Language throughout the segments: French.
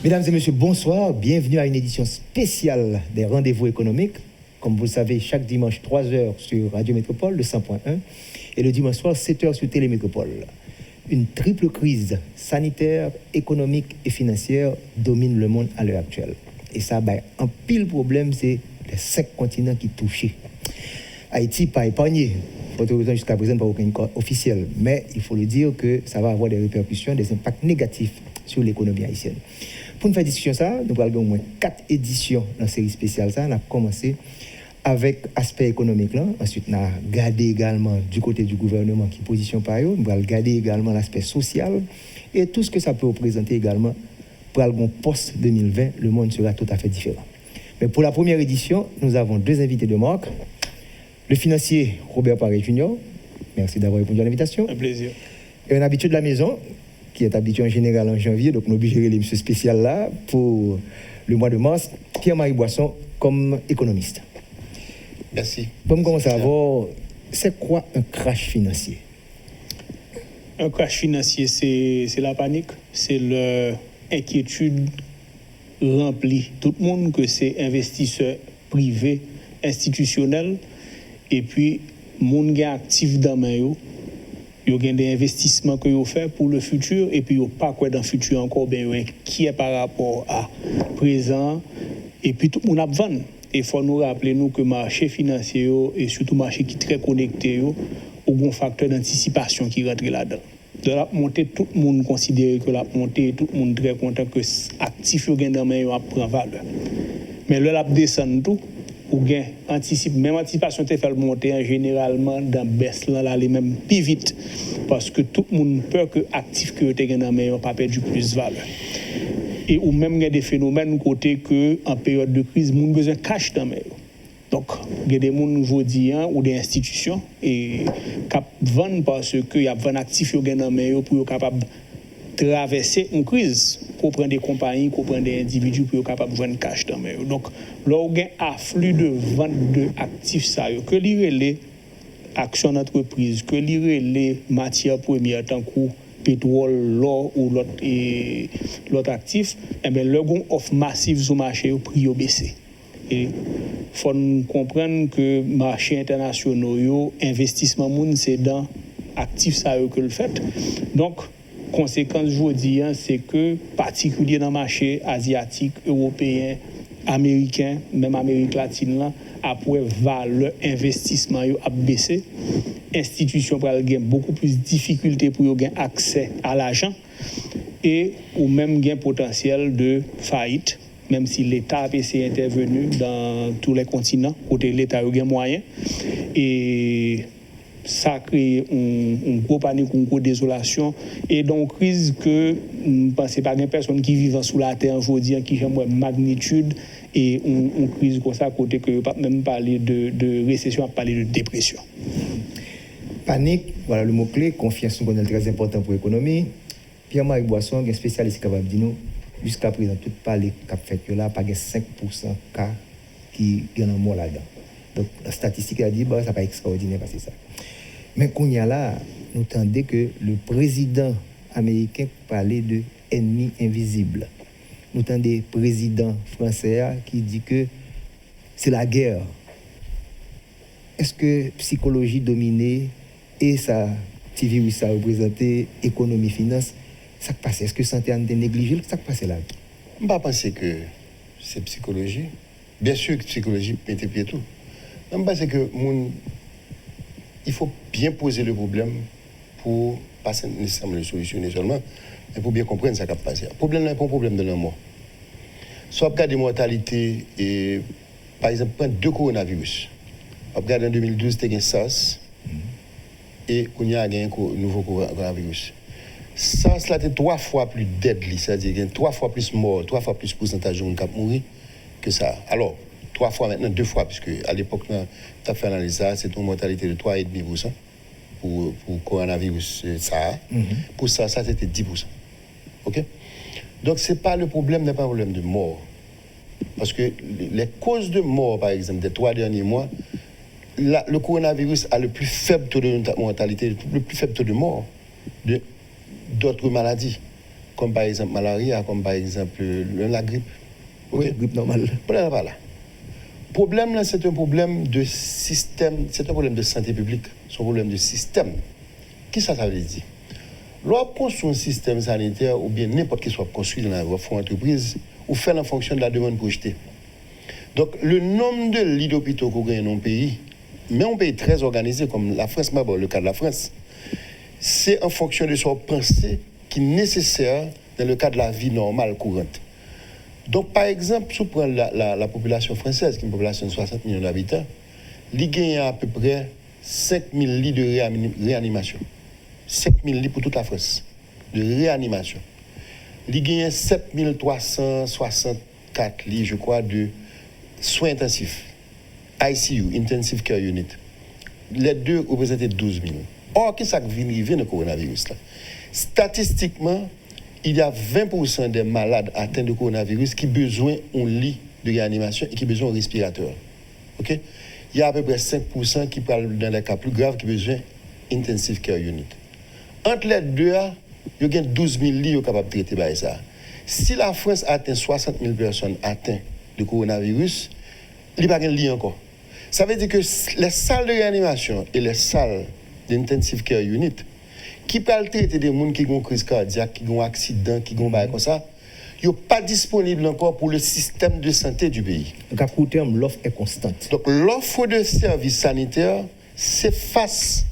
Mesdames et messieurs, bonsoir. Bienvenue à une édition spéciale des rendez-vous économiques. Comme vous le savez, chaque dimanche, 3h sur Radio Métropole, le 100.1, et le dimanche soir, 7h sur Télémétropole. Une triple crise sanitaire, économique et financière domine le monde à l'heure actuelle. Et ça, un pile problème, c'est les 5 continents qui touchent. Haïti, pas épargné. Jusqu'à présent, pas aucun cas officiel. Mais il faut le dire que ça va avoir des répercussions, des impacts négatifs sur l'économie haïtienne. Pour nous faire discussion ça, nous allons au moins 4 éditions dans la série spéciale. Ça, on a commencé avec l'aspect économique. Là. Ensuite, on a regardé également du côté du gouvernement qui position par eux. Nous allons regarder également l'aspect social et tout ce que ça peut représenter également. Pour le post-2020, le monde sera tout à fait différent. Mais pour la première édition, nous avons 2 invités de marque. Le financier Robert Paré Junior, merci d'avoir répondu à l'invitation. Un plaisir. Et un habitué de la maison, qui est habitué en général en janvier, donc nous obligés de gérer l'émission spéciale là pour le mois de mars, Pierre-Marie Boisson comme économiste. Merci. Pour commencer à voir, c'est quoi un crash financier? Un crash financier, c'est la panique, c'est l'inquiétude remplie. Tout le monde que c'est investisseurs privés, institutionnels, et puis, moun gen actif dans main yo, yo gen des investissements que yo fait pour le futur, et puis yo pas quoi dans le futur encore, ben yo inquiet par rapport à présent, et puis tout le monde a besoin. Et il faut nous rappeler nous que le marché financier et surtout le marché qui est très connecté, il y a un facteur d'anticipation qui rentre là-dedans. De la montée, tout le monde considère que la montée, tout le monde est très content que l'actif qui est dans main prend valeur. Mais le la descend tout, ou gain anticipe, même anticipation te fait monter généralement dans baisse là les même plus vite parce que tout le monde peur que actif que tu dans main pas perdu plus valeur. Et ou même il y a des phénomènes côté que en période de crise moun besoin cash dans main. Donc il y a des moun aujourd'hui ou des institutions et cap vendre parce que il y a 20 actifs yo dans main pour capable traverser une crise, qu'on prend des compagnies, qu'on prend des individus pour être capable de vendre cash dans main. Donc, là, on a un afflux de vente d'actifs, ça, que les actions d'entreprise, que les matières premières, tant que pétrole, l'or ou l'autre actif, eh bien, le gon offre massif sur le marché, le prix a baissé. Et il faut comprendre que les marchés internationaux, investissement moun, c'est dans actifs, ça, que le fait. Donc, conséquence aujourd'hui, c'est que, particulier dans le marché asiatique, européen, américain, même Amérique latine, là, après valeur investissement a baissé. Institutions pour avoir beaucoup plus de difficultés pour avoir accès à l'argent et ou même gain potentiel de faillite, même si l'État a essayé d'intervenir dans tous les continents, côté l'État a eu moyen. Et ça crée une gros panique, une grosse désolation et donc crise que je ne pense pas qu'il y a personne qui vit sous la terre aujourd'hui qui a une magnitude et une crise comme ça côté que pas même parler de récession, parler de dépression. Panique, voilà le mot-clé, confiance est très important pour l'économie. Pierre-Marie Boisson, un spécialiste qui va dire nous, jusqu'à présent, tout parler qu'a fait là, pas 5% cas qui sont en mort là-dedans. Donc la statistique a dit, ça n'est pas extraordinaire parce que ça. Mais qu'on y a là, nous entendons que le président américain parlait de ennemi invisible. Nous entendons le président français qui dit que c'est la guerre. Est-ce que psychologie dominée et ça, petit virus, ça représentait économie, finance, ça passe? Est-ce que santé a été négligée? Ça passe là? Je ne pense pas que c'est psychologie. Bien sûr que psychologie peut être tout. Je pense que il faut bien poser le problème pour pas nécessairement le solutionner seulement, mais pour bien comprendre ce qui a passé. Le problème n'est pas un problème de la mort. Soit on regarde des mortalités, et, par exemple, prendre 2 coronavirus. On regarde en 2012, il y a SARS, et on y a un nouveau coronavirus. SARS, là, c'est 3 fois plus deadly, c'est-à-dire qu'il y a 3 fois plus mort, 3 fois plus pourcentage de gens qui ont mouru que ça. Alors, 3 fois maintenant, 2 fois, puisque à l'époque, tu as fait l'analyse, c'est une mortalité de 3,5% pour coronavirus, ça. Pour ça, c'était 10%. OK? Donc, le problème n'est pas un problème de mort. Parce que les causes de mort, par exemple, des 3 derniers mois, le coronavirus a le plus faible taux de mortalité, le plus faible taux de mort d'autres maladies. comme par exemple malaria, comme par exemple la grippe. Oui, grippe normale. Voilà. Le problème, là, c'est un problème de système, c'est un problème de santé publique, c'est un problème de système. Qu'est-ce que ça veut dire? Lorsqu'on construit un système sanitaire, ou bien n'importe qui soit construit dans la entreprise, ou fait en fonction de la demande projetée. Donc, le nombre de lits d'hôpitaux qu'on gagne dans un pays, mais un pays très organisé comme la France, mais bon, le cas de la France, c'est en fonction de son pensée qui est nécessaire dans le cas de la vie normale courante. Donc, par exemple, si on prend la population française, qui est une population de 60 millions d'habitants, il gagne à peu près 5 000 lits de réanimation. 5 000 lits pour toute la France de réanimation. Il gagne 7 364 lits, je crois, de soins intensifs. ICU, Intensive Care Unit. Les deux représentaient 12 000. Or, qu'est-ce qui vient arriver dans le coronavirus là? Statistiquement, il y a 20% des malades atteints de coronavirus qui ont besoin d'un lit de réanimation et qui ont besoin d'un respirateur. Okay? Il y a à peu près 5% qui parlent dans les cas plus graves qui ont besoin d'Intensive Care Unit. Entre les deux, il y a 12 000 lits qui sont capables de traiter ça. Si la France atteint 60 000 personnes atteintes de coronavirus, il n'y a pas de lit encore. Ça veut dire que les salles de réanimation et les salles d'Intensive Care Unit qui peuvent traiter des gens qui ont une crise cardiaque, qui ont un accident, qui ont un comme ça, ils ne sont pas disponibles encore pour le système de santé du pays. Donc, à court terme, l'offre est constante. Donc, l'offre de services sanitaires s'efface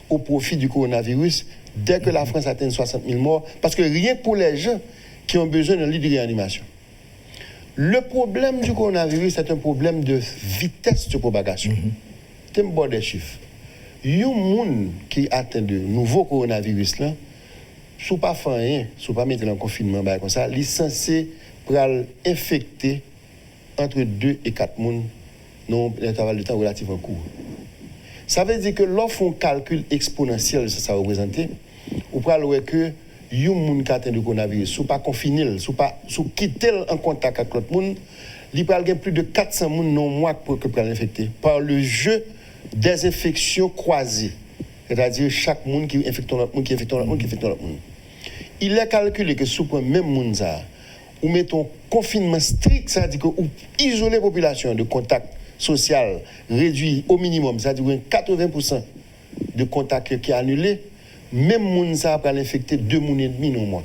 au profit du coronavirus dès que la France atteint 60 000 morts, parce que rien pour les gens qui ont besoin d'un lit de réanimation. Le problème du coronavirus, c'est un problème de vitesse de propagation. Je vais vous des chiffres. Il y a des gens qui atteignent de nouveaux coronavirus, là, si vous ne faites rien, si vous ne mettez en confinement, comme ça, ils sont censés infecter entre 2 et 4 personnes dans un intervalle de temps relativement court. Ça veut dire que lorsqu'on calcule exponentiel, ça représente, vous pouvez voir que les gens qui atteignent de coronavirus, si vous ne pas confiné, si vous quittez en contact avec l'autre monde, il peut y avoir plus de 400 personnes dans le mois pour l'infecter par le jeu des infections croisées. C'est-à-dire chaque monde qui infecte l'autre monde, qui infecte l'autre monde, qui infecte l'autre monde. Il est calculé que si vous prenez même monde ça, ou mettons confinement strict, c'est-à-dire que vous isolez la population de contact social réduit au minimum, c'est-à-dire 80% de contact qui est annulé, même monde ça va l'infecter 2,5 mois dans le mois.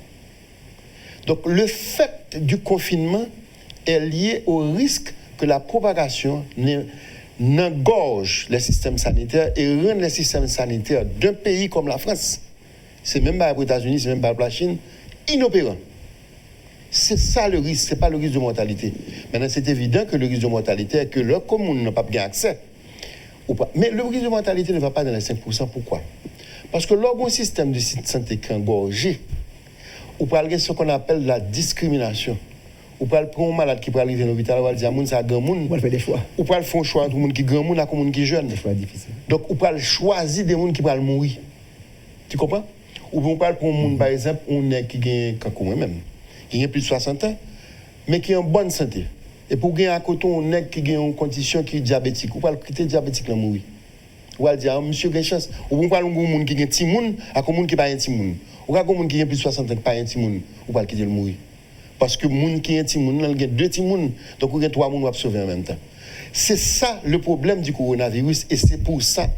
Donc le fait du confinement est lié au risque que la propagation n'engorge les systèmes sanitaires et rende les systèmes sanitaires d'un pays comme la France, c'est même pas les États-Unis, c'est même pas la Chine, inopérants. C'est ça le risque, ce n'est pas le risque de mortalité. Maintenant, c'est évident que le risque de mortalité est que leur commune n'a pas bien accès. Mais le risque de mortalité ne va pas dans les 5%. Pourquoi? Parce que l'organe système de santé qui est engorgé, on peut avoir ce qu'on appelle la discrimination. On peut prendre un malade qui peut arriver dans l'hôpital, on va dire, c'est un grand monde. On va faire des choix. On peut faire un choix entre monde qui est grand monde et un monde qui est jeune. Des choix difficiles. Donc, on peut choisir des gens qui peuvent mourir. Tu comprends? Ou on peut prendre un monde, par exemple, on est qui gagne, comme moi-même, qui a plus de 60 ans, mais qui est en bonne santé. Et pour gagner à côté, on est qui a une condition qui est diabétique. Ou pas le critère diabétique, là, mourir. Ou va dire, monsieur, quelle chance. Ou on parle de monde qui a un petit monde, à un monde qui n'a pas un petit monde. Ou à un monde qui a plus de 60 ans, qui n'a pas un petit monde. Ou pas le quitter le mourir. Parce que le monde qui a un petit monde, il y a 2 petits monde. Donc, il y a 3 monde qui va sauver en même temps. C'est ça le problème du coronavirus. Et c'est pour ça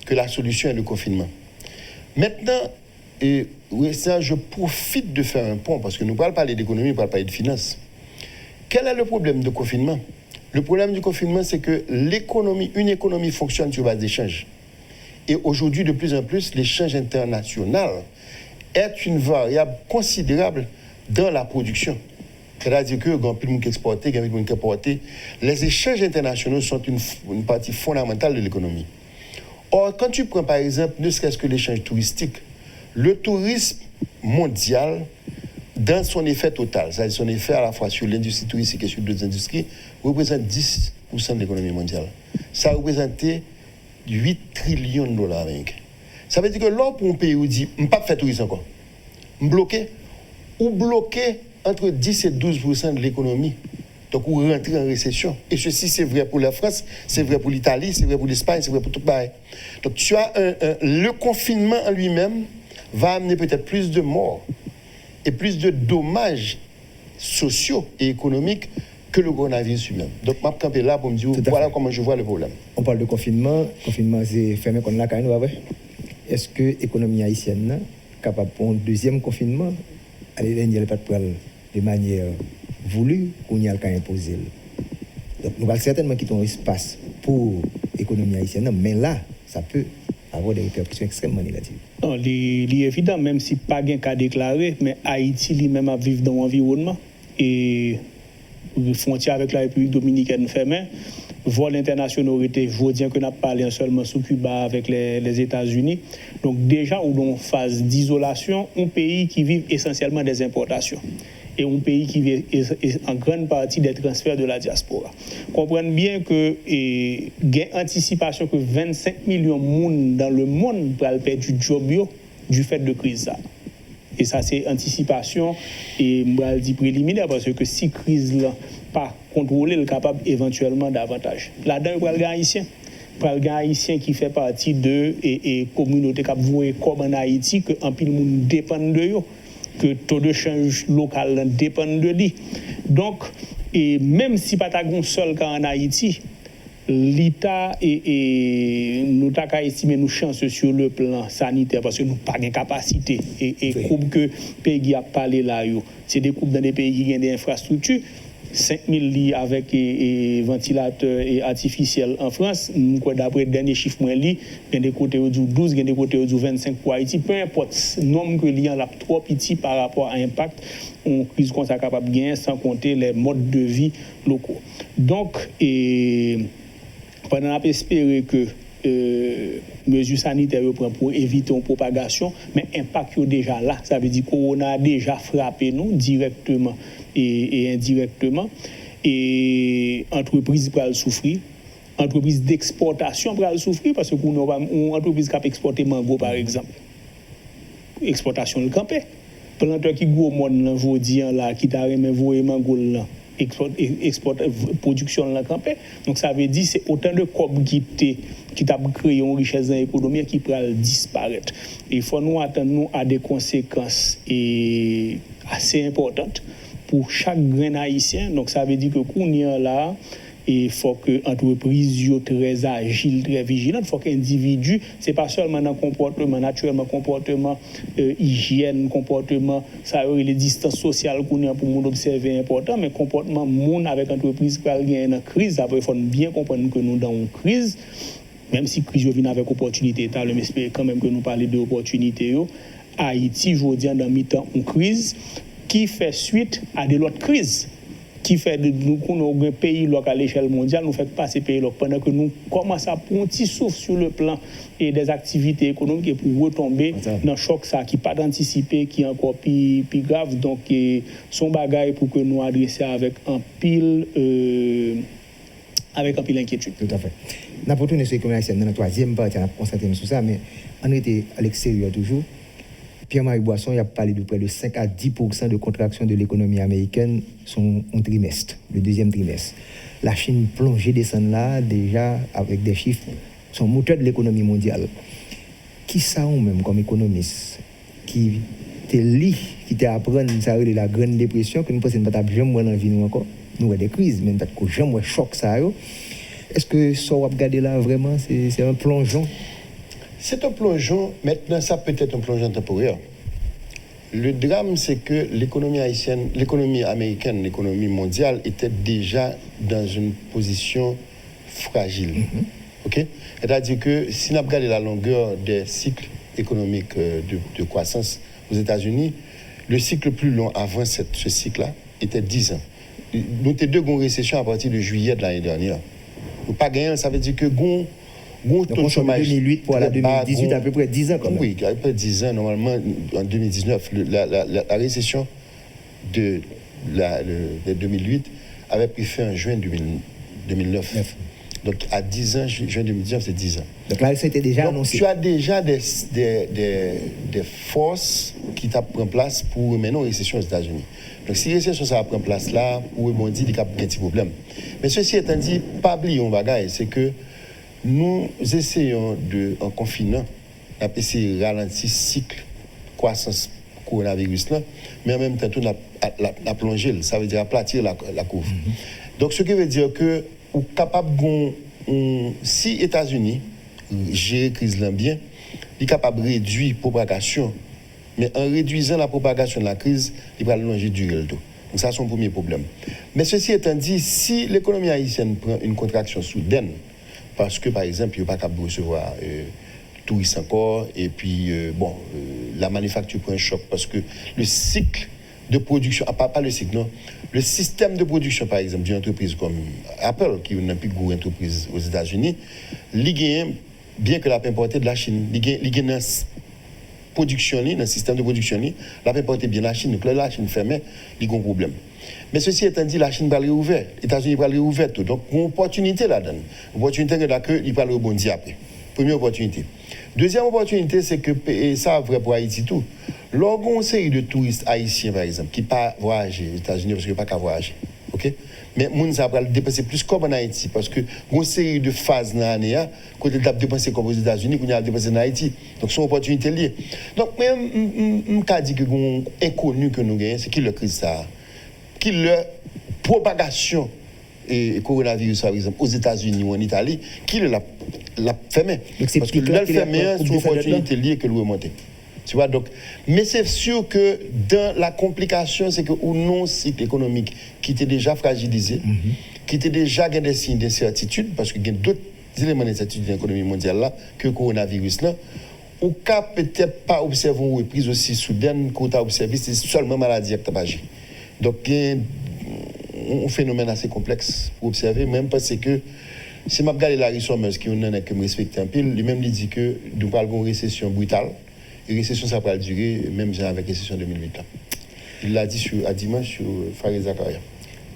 que la solution est le confinement. Maintenant, oui, ça, je profite de faire un point, parce que nous ne parlons pas d'économie, nous ne parlons pas de finances. Quel est le problème du confinement? Le problème du confinement, c'est que une économie fonctionne sur base d'échanges. Et aujourd'hui, de plus en plus, l'échange international est une variable considérable dans la production. C'est-à-dire que, quand il y a exporté, quand il y a importé, les échanges internationaux sont une partie fondamentale de l'économie. Or, quand tu prends par exemple, ne serait-ce que l'échange touristique, le tourisme mondial, dans son effet total, c'est-à-dire son effet à la fois sur l'industrie touristique et sur d'autres industries, représente 10% de l'économie mondiale. Ça représentait 8 trillions de dollars américains. Ça veut dire que là, pour un pays où dit, je ne peux pas faire tourisme encore, je bloqué, ou bloqué entre 10 et 12% de l'économie. Donc, on rentre en récession. Et ceci, c'est vrai pour la France, c'est vrai pour l'Italie, c'est vrai pour l'Espagne, c'est vrai pour tout le pays. Donc, tu as le confinement en lui-même va amener peut-être plus de morts et plus de dommages sociaux et économiques que le coronavirus lui-même. Donc, je vais camper là pour me dire, voilà comment je vois le problème. On parle de confinement. Confinement, c'est fermé comme la caille, vrai? Est-ce que l'économie haïtienne est capable pour un deuxième confinement? Allez, il n'y a pas de manière voulue qu'on y a le cas imposé. Donc, nous allons certainement quitter un espace pour l'économie haïtienne, mais là, ça peut avoir des répercussions extrêmement négatives. Non, c'est évident, même si pas de cas déclaré, mais Haïti lui-même vit dans l'environnement et les frontières avec la République dominicaine fermées. Vol international aurait été, je veux dire que n'a pas parlé seulement sous Cuba avec les États-Unis. Donc déjà, on est en phase d'isolation, un pays qui vit essentiellement des importations et un pays qui vit en grande partie des transferts de la diaspora. Comprenez bien que il y a anticipation que 25 millions de monde dans le monde pourraient perdre du job du fait de crise. Et ça, c'est anticipation et je dis préliminaire parce que si crise là pas contrôlée, elle est capable éventuellement davantage. Là-dedans, il y a le haïtien. Le gars haïtien qui fait partie de et communauté qui voit comme en Haïti que en pile monde dépend de eux, que taux de change local dépend de lui. Donc et même si pas ta gon seul cas en Haïti, l'État et nous t'a qu'à estimer nous chanceux sur le plan sanitaire parce que nous pas de capacité et groupe que pays a parlé là yo, c'est des groupes dans des pays qui ont des infrastructures. 5000 lits avec ventilateurs et artificiels en France. D'après le dernier chiffre, il y a des côtés où 12, il y a des côtés où 25 pour Haïti. Peu importe le nombre que l'il y a trop petit par rapport à l'impact, on crise qu'on est capable de gagner sans compter les modes de vie locaux. Donc, pendant qu'on espérer que mesures sanitaires pour éviter une propagation, mais l'impact est déjà là. Ça veut dire que Corona a déjà frappé nous directement et indirectement. Et entreprises peuvent souffrir. Entreprises d'exportation peuvent souffrir parce qu'on a une entreprise qui a exporté mango, par exemple. Exportation le campé. Planteur qui gros monde là, qui t'a remis voyer mango là. Export production dans la campagne. Donc ça veut dire c'est autant de corps qui t'a créé une richesse dans l'économie qui peut disparaître. Et il faut nous attendre à des conséquences assez importantes pour chaque grain haïtien. Donc ça veut dire que qu'on y est là, il faut que l'entreprise soit très agile, très vigilante. Il faut que l'individu, ce n'est pas seulement dans le comportement, naturellement, comportement hygiène, comportement, ça les distances sociales qu'on a pour nous observer important, mais comportement monde avec l'entreprise qui a une crise. Après, il faut bien comprendre que nous dans une crise, même si la crise vient avec opportunité, mais j'espère quand même que nous parlons d'opportunité. Haïti, je veux dire, dans mi-temps, une crise qui fait suite à de l'autre crise. Qui fait de nous un pays à l'échelle mondiale, nous fait passer pays pendant que nous commençons à prendre un petit souffle sur le plan et des activités économiques pour retomber dans le choc ça qui pas d'anticiper qui est encore plus grave. Donc son bagage pour que nous adresser avec un pile inquiétude. Tout à fait. Nous avons retourné sur l'économie haïtienne dans la troisième partie, on a constaté sur ça, mais on était à l'extérieur toujours. Pierre-Marie Boisson a parlé de près de 5 à 10% de contraction de l'économie américaine sur un trimestre, le deuxième trimestre. La Chine plongée descend là déjà avec des chiffres, son moteur de l'économie mondiale. Qui ça ou même comme économiste qui te lit, qui te apprend ça de la grande dépression que nous pensons pas jamais dans la vie nous encore, nous avons des crises, mais peut-être que jamais choc ça. Est-ce que ça va regarder là vraiment c'est un plongeon? C'est un plongeon, maintenant ça peut être un plongeon temporaire. Le drame, c'est que l'économie haïtienne, l'économie américaine, l'économie mondiale était déjà dans une position fragile. Okay? C'est-à-dire que si nous regardons la longueur des cycles économiques de croissance aux États-Unis, le cycle plus long avant ce cycle-là était 10 ans. Nous avons deux grandes récessions à partir de juillet de l'année dernière. Nous pas gagné, ça veut dire que donc, on chômage 2008 pour la 2018, à peu près 10 ans quand même. Oui, à peu près 10 ans. Normalement, en 2019, la récession de 2008 avait pris fin en juin 2009. Donc, à 10 ans, juin 2019, c'est 10 ans. Donc là, c'était déjà annoncé. Tu as déjà des forces qui prennent place pour mener une récession aux États-Unis. Donc, si la récession ça prend place là, pour rebondir, il y a un petit problème. Mais ceci étant dit, pas oublier un bagage, c'est que nous essayons en confinant, d'essayer de ralentir le cycle croissance coronavirus là, mais en même temps tout la plonger, ça veut dire aplatir la courbe. Donc ce qui veut dire que ou capable si États-Unis gère crise là bien, il est capable de réduire la propagation, mais en réduisant la propagation de la crise, il va allonger du réel. Donc ça c'est son premier problème. Mais ceci étant dit, si l'économie haïtienne prend une contraction soudaine, parce que par exemple, il n'y a pas capable de recevoir touristes encore, et puis la manufacture prend un choc, parce que le cycle de production, pas le cycle, non, le système de production, par exemple, d'une entreprise comme Apple, qui est une plus grosse entreprise aux États-Unis, bien que la importer de la Chine, il gagne dans production, dans le système de production, la importer bien la Chine. Donc là, la Chine fermée, il y a un problème. Mais ceci étant dit, la Chine va réouvrir, les États-Unis vont réouvrir tout. Donc, une opportunité là-dedans. Une opportunité qu'il va rebondir après. Première opportunité. Deuxième opportunité, c'est que, et ça, vrai pour Haïti tout, lorsqu'on a une série de touristes haïtiens, par exemple, qui ne peuvent pas voyager aux États-Unis parce qu'ils ne peuvent pas voyager. OK? Mais les gens vont dépenser plus comme en Haïti parce que une série de phases dans l'année, quand ils ont dépensé comme aux États-Unis, qu'on a dépensé en Haïti. Donc, c'est une opportunité liée. Donc, même, je dis que l'inconnu que nous gagnons, c'est qui le crise ça? Qui la propagation et coronavirus, par exemple, aux États-Unis ou en Italie, qui l'a fermé. Parce que le fermé, c'est une opportunité liée que le remonter. Tu vois, donc, mais c'est sûr que dans la complication, c'est que ou non cycle économique qui était déjà fragilisé, qui était déjà des signes d'incertitude, parce qu'il y a d'autres éléments d'incertitude dans l'économie mondiale là, que le coronavirus là, ou qu'à peut-être pas observer une reprise aussi soudaine qu'on a observé, c'est seulement maladie qui a agi. Donc, il y a un phénomène assez complexe pour observer, même parce que si je regarde Larry Summers, qui me respecte un peu, lui-même dit que nous parlons d'une récession brutale. Et la récession, ça va durer, même avec la récession 2008. Il l'a dit à dimanche sur Farid Zakaria.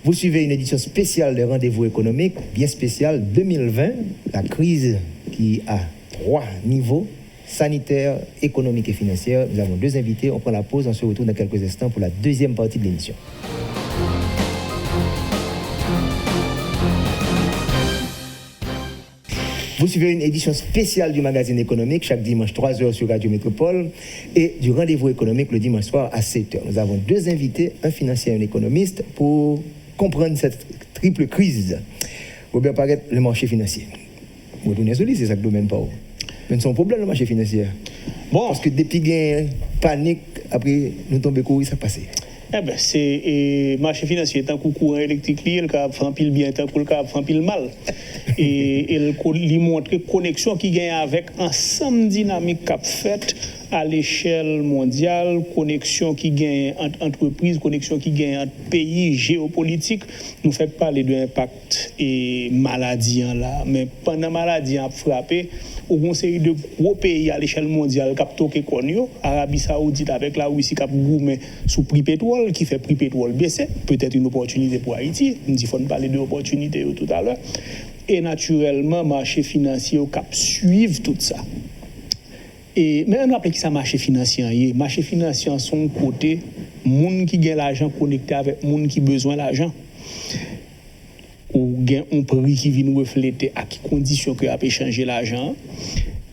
Vous suivez une édition spéciale des rendez-vous économiques, bien spéciale 2020, la crise qui a 3 niveaux, sanitaire, économique et financière. Nous avons 2 invités, on prend la pause, on se retrouve dans quelques instants pour la deuxième partie de l'émission. Vous suivez une édition spéciale du magazine économique chaque dimanche 3h sur Radio Métropole et du rendez-vous économique le dimanche soir à 7h. Nous avons 2 invités, un financier et un économiste, pour comprendre cette triple crise. Robert Paret, le marché financier. Vous retournez sur lui, c'est ça le domaine pas où. Mais c'est un problème le marché financier. Bon. Parce que depuis qu'il y a panique, après nous tombons courir, ça passe. Eh ben, c'est marché financier, tant que courant électrique, il a fait un pile bien, tant qu'il a fait un pile mal. Et il montre connexion qui gagne avec ensemble dynamique qu'a fait à l'échelle mondiale, connexion qui gagne entre entreprises, connexion qui gagne entre pays, géopolitique. Nous fait parler de l'impact et maladie là, mais pendant maladie a frappé, au conseil de gros pays à l'échelle mondiale qui toqué connu, Arabie Saoudite avec la Russie qui a gourmé sous prix pétrole, qui fait prix pétrole baisser, peut-être une opportunité pour Haïti. Nous il faut parler d'opportunité tout à l'heure. Et naturellement, marché financier cap suivre tout ça. Et mais on rappelle que ça marché financier, marché financier en son côté, monde qui gagne l'argent connecté avec monde qui besoin l'argent. Ou gain un prix qui vient refléter à quelles conditions que a échanger l'argent.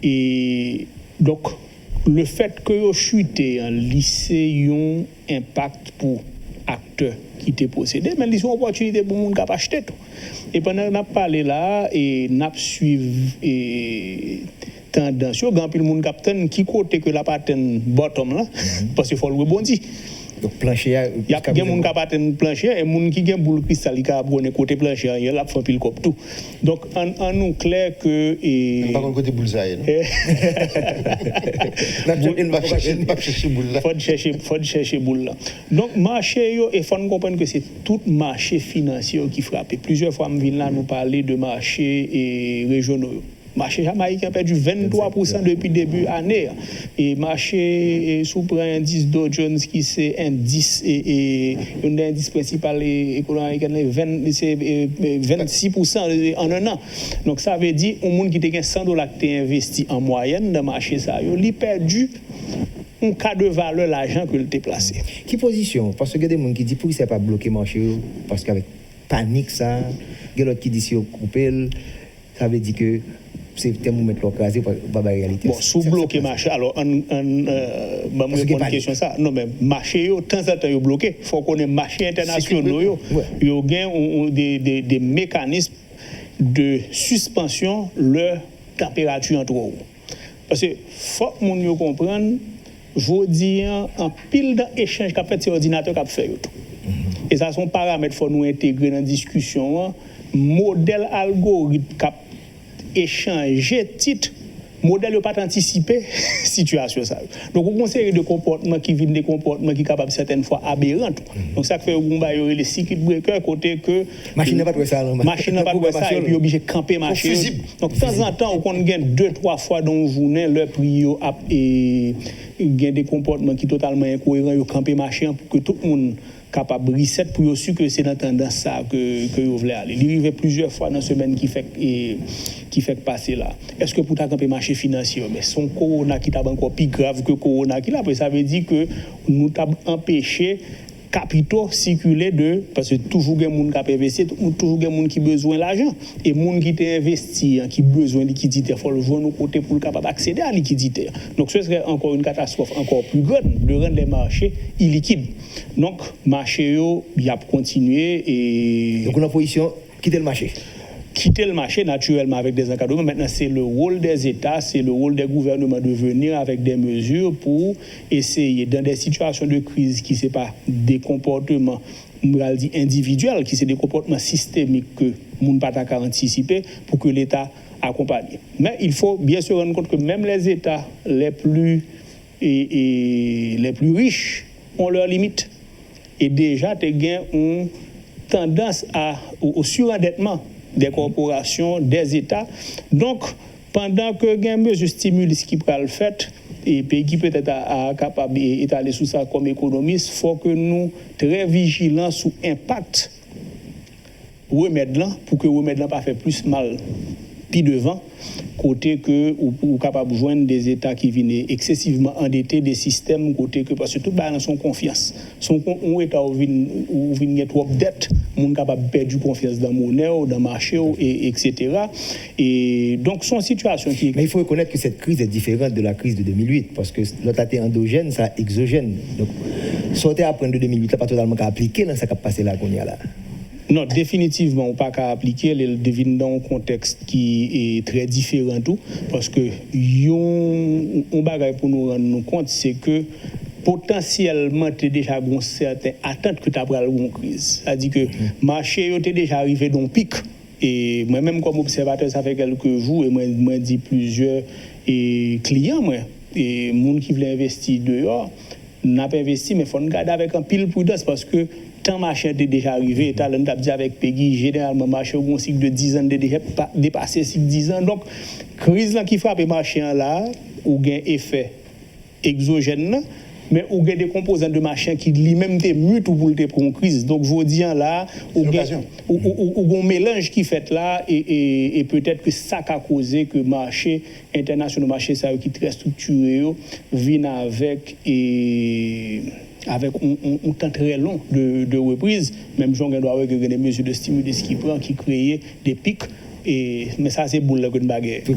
Et donc le fait que yo chuté en lycée un impact pour acteurs qui étaient possédés, mais ils ont opportunité pour monde qui a acheté tout. Et pendant qu'on a parlé là et n'a suivi tendance, grand pile monde captain qui côté que la pattern bottom là parce qu'il faut le rebondir. Donc plancher il y a des gens qui pattern plancher et monde qui gain boule cristal qui a abonné côté plancher il a fait pile cop tout. Donc en nous clair que et pas côté bullseye non. Faut chercher boule là. Donc marché yo et faut comprendre que c'est tout marché financier qui frappe. Plusieurs fois me viens là nous parler de marché et régionaux. Marché jamaïcain a perdu 23% depuis début année. Et marché sous indice Dow Jones qui c'est indice et un indice principal économique c'est 26% en un an. Donc ça veut dire un monde qui a $100 qui a investi en moyenne dans le marché ça, il a perdu un cas de valeur l'argent que il a placé. Qui position? Parce qu'il y a des gens qui disent pourquoi ça pas bloqué le marché parce qu'avec panique ça, il y a d'autres qui disent coupé, ça veut dire que c'est un moment l'occasion pas la réalité. Bon, sous bloquer marché, alors on répondre à question ça. Non mais marché yo temps en temps yo bloqué, faut qu'on ait marché internationaux yo. Yo gain des mécanismes de suspension leur température entre eux. Parce que faut que moun yo comprendre, je dis en pile d'échanges qu'a fait ces ordinateurs qu'a fait tout. Et ça sont paramètres faut nous intégrer dans la discussion, modèle algorithme qu'a échanger titre modèle n'a pas anticipé situation ça. Donc on conseille de comportements qui viennent des comportements qui capable certaines fois aberrants. Donc ça fait on va les circuit breaker côté que machine n'a pas trouvé ça. Machine n'a pas trouvé ça et puis obligé camper machine. Donc de temps en temps on gagne 2-3 fois dans une journée le prix et gagne des comportements qui totalement incohérents yo camper machine pour que tout le monde capable reset pour sûr que c'est dans tendance ça que vous voulez aller. Il arrive plusieurs fois dans la semaine qui fait passer là. Est-ce que pour ta camper marché financier mais son corona qui t'a encore plus grave que corona qui là ça veut dire que nous t'a empêché capitaux circuler parce que toujours des monde qui investir toujours des monde qui besoin l'argent et monde qui t'est investi qui besoin de liquidité faut le jouer nos côté pour capable accéder à la liquidité. Donc ce serait encore une catastrophe encore plus grande de rendre les marchés illiquides. Donc marché yo il a continuer et donc on a position quitter le marché naturellement avec des encadrements. Maintenant, c'est le rôle des États, c'est le rôle des gouvernements de venir avec des mesures pour essayer, dans des situations de crise qui ne sont pas des comportements individuels, qui sont des comportements systémiques que nous ne pouvons pas anticiper pour que l'État accompagne. Mais il faut bien se rendre compte que même les États les plus riches ont leurs limites. Et déjà, ils ont tendance au surendettement des corporations, des États. Donc, pendant que il y a une mesure stimulus qui peut le faire, et pays qui peut être capable d'étaler sous ça comme économiste, il faut que nous très vigilants sur l'impact remède là pour que remède là pas fait plus mal puis devant côté que ou capable joindre des États qui viennent excessivement endettés des systèmes côté que parce que tout balance son confiance son État ou vient trop dette monde capable perdre confiance dans monnaie ou dans marché et etc. Et donc son situation qui mais il faut reconnaître que cette crise est différente de la crise de 2008 parce que l'autre était endogène ça exogène donc sortir après de 2008 là pas totalement appliqué dans ça qui a passé là qu'on y a là. Non, définitivement, on ne peut pas appliquer. Elle devine dans un contexte qui est très différent tout, parce que un bagage pour nous rendre compte, c'est que potentiellement, tu as déjà une certaine attente que tu as pris une crise. C'est-à-dire que le marché est déjà arrivé dans un pic. Et moi-même, comme observateur, ça fait quelques jours, et moi dit plusieurs clients, et les gens qui veulent investir dehors, n'a pas investi, mais il faut garder avec un pile prudence parce que tant marché est déjà arrivé, talent t'a dit avec Peggy, généralement marché au cycle de 10 ans déjà dépassé cycle 10 ans. Donc crise là qui frappe le marché là, ou gain effet exogène mais ou gain des composants de marché qui lui-même te mute ou pour une crise. Donc je dis là ou un mélange qui fait là et peut-être que ça a causé que marché international marché ça qui très structuré vienne avec un temps très long de reprise, même Jean doit avoir des mesures de stimulus qui créent des pics, mais ça c'est boule que une baguette.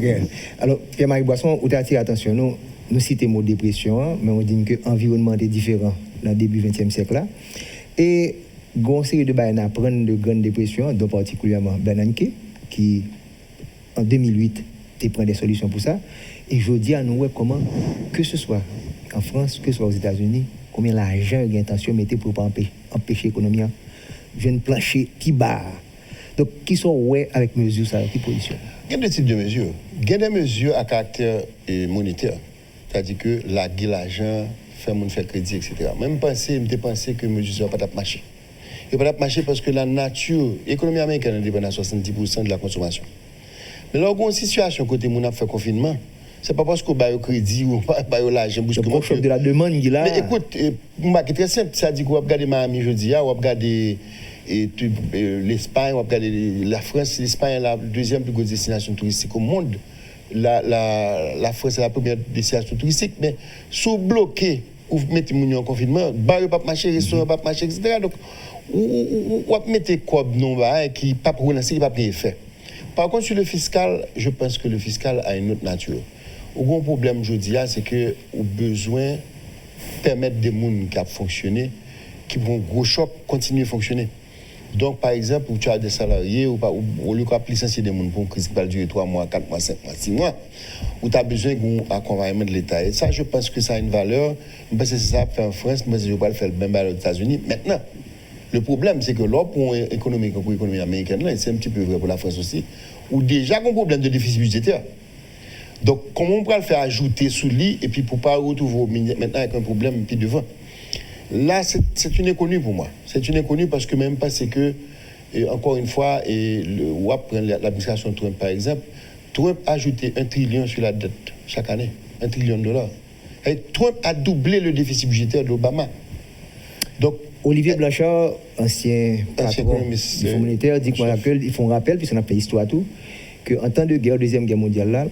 Alors, Pierre-Marie Boisson, vous attirez attention, nous citons le mot dépression, mais on dit que l'environnement est différent dans le début du XXe siècle. Et il y a une série de bains à prendre de grande dépression, dont particulièrement Bernanke, qui en 2008 prend des solutions pour ça. Et je dis à nous comment, que ce soit en France, que ce soit aux États-Unis, combien l'argent et l'intention de mettre pour empêcher l'économie. Je ne plancher qui barre. Donc, qui sont ouais avec mesures, ça, qui position? Il y a deux types de mesures. Il y a des mesures à caractère monétaire. C'est-à-dire que l'argent, faire crédit, etc. Même je pensais que les mesures ne vont pas marcher. Ils ne vont pas marcher parce que la nature, l'économie américaine dépend à 70% de la consommation. Mais là, il y a une situation côté où on a fait confinement. Ce n'est pas parce qu'on a un crédit ou on a l'argent. Le choc de la demande, il là. Mais écoute, c'est très simple. Ça dit qu'on va regarder Miami jeudi, on va regarder l'Espagne, on va regarder la France. L'Espagne est la deuxième plus grosse destination touristique au monde. La France est la première destination touristique. Mais sous bloqué, ou mettez les gens en confinement, bar ne pas marcher, restaurant pas marcher, etc. Donc, on va mettre quoi non qui pas pour relancer, il pas bien fait. Par contre, sur le fiscal, je pense que le fiscal a une autre nature. Au grand problème, je dis, c'est que au besoin de permettre des gens qui ont fonctionné, qui vont gros choc, continuer à fonctionner. Donc, par exemple, où tu as des salariés, ou au lieu de licencier des gens pour une crise qui va durer 3 mois, 4 mois, 5 mois, 6 mois, où tu as besoin d'un accompagnement de l'État. Et ça, je pense que ça a une valeur. Je pense que c'est ça fait en France, mais je ne vais pas le faire le même aux États-Unis. Maintenant, le problème, c'est que l'ordre pour l'économie américaine, là, c'est un petit peu vrai pour la France aussi, où déjà, il y a un problème de déficit budgétaire. Donc, comment on peut le faire ajouter sous le lit et puis pour ne pas retrouver maintenant avec un problème puis devant. Là, c'est une inconnue pour moi. C'est une inconnue parce que même pas c'est que, encore une fois, l'administration Trump par exemple, Trump a ajouté 1 trillion sur la dette chaque année, 1 trillion de dollars. Et Trump a doublé le déficit budgétaire d'Obama. Donc, Olivier Blanchard, ancien patron du Fonds monétaire, dit qu'ils font rappel, puisqu'on a fait histoire tout, qu'en temps de guerre, Deuxième Guerre mondiale, là,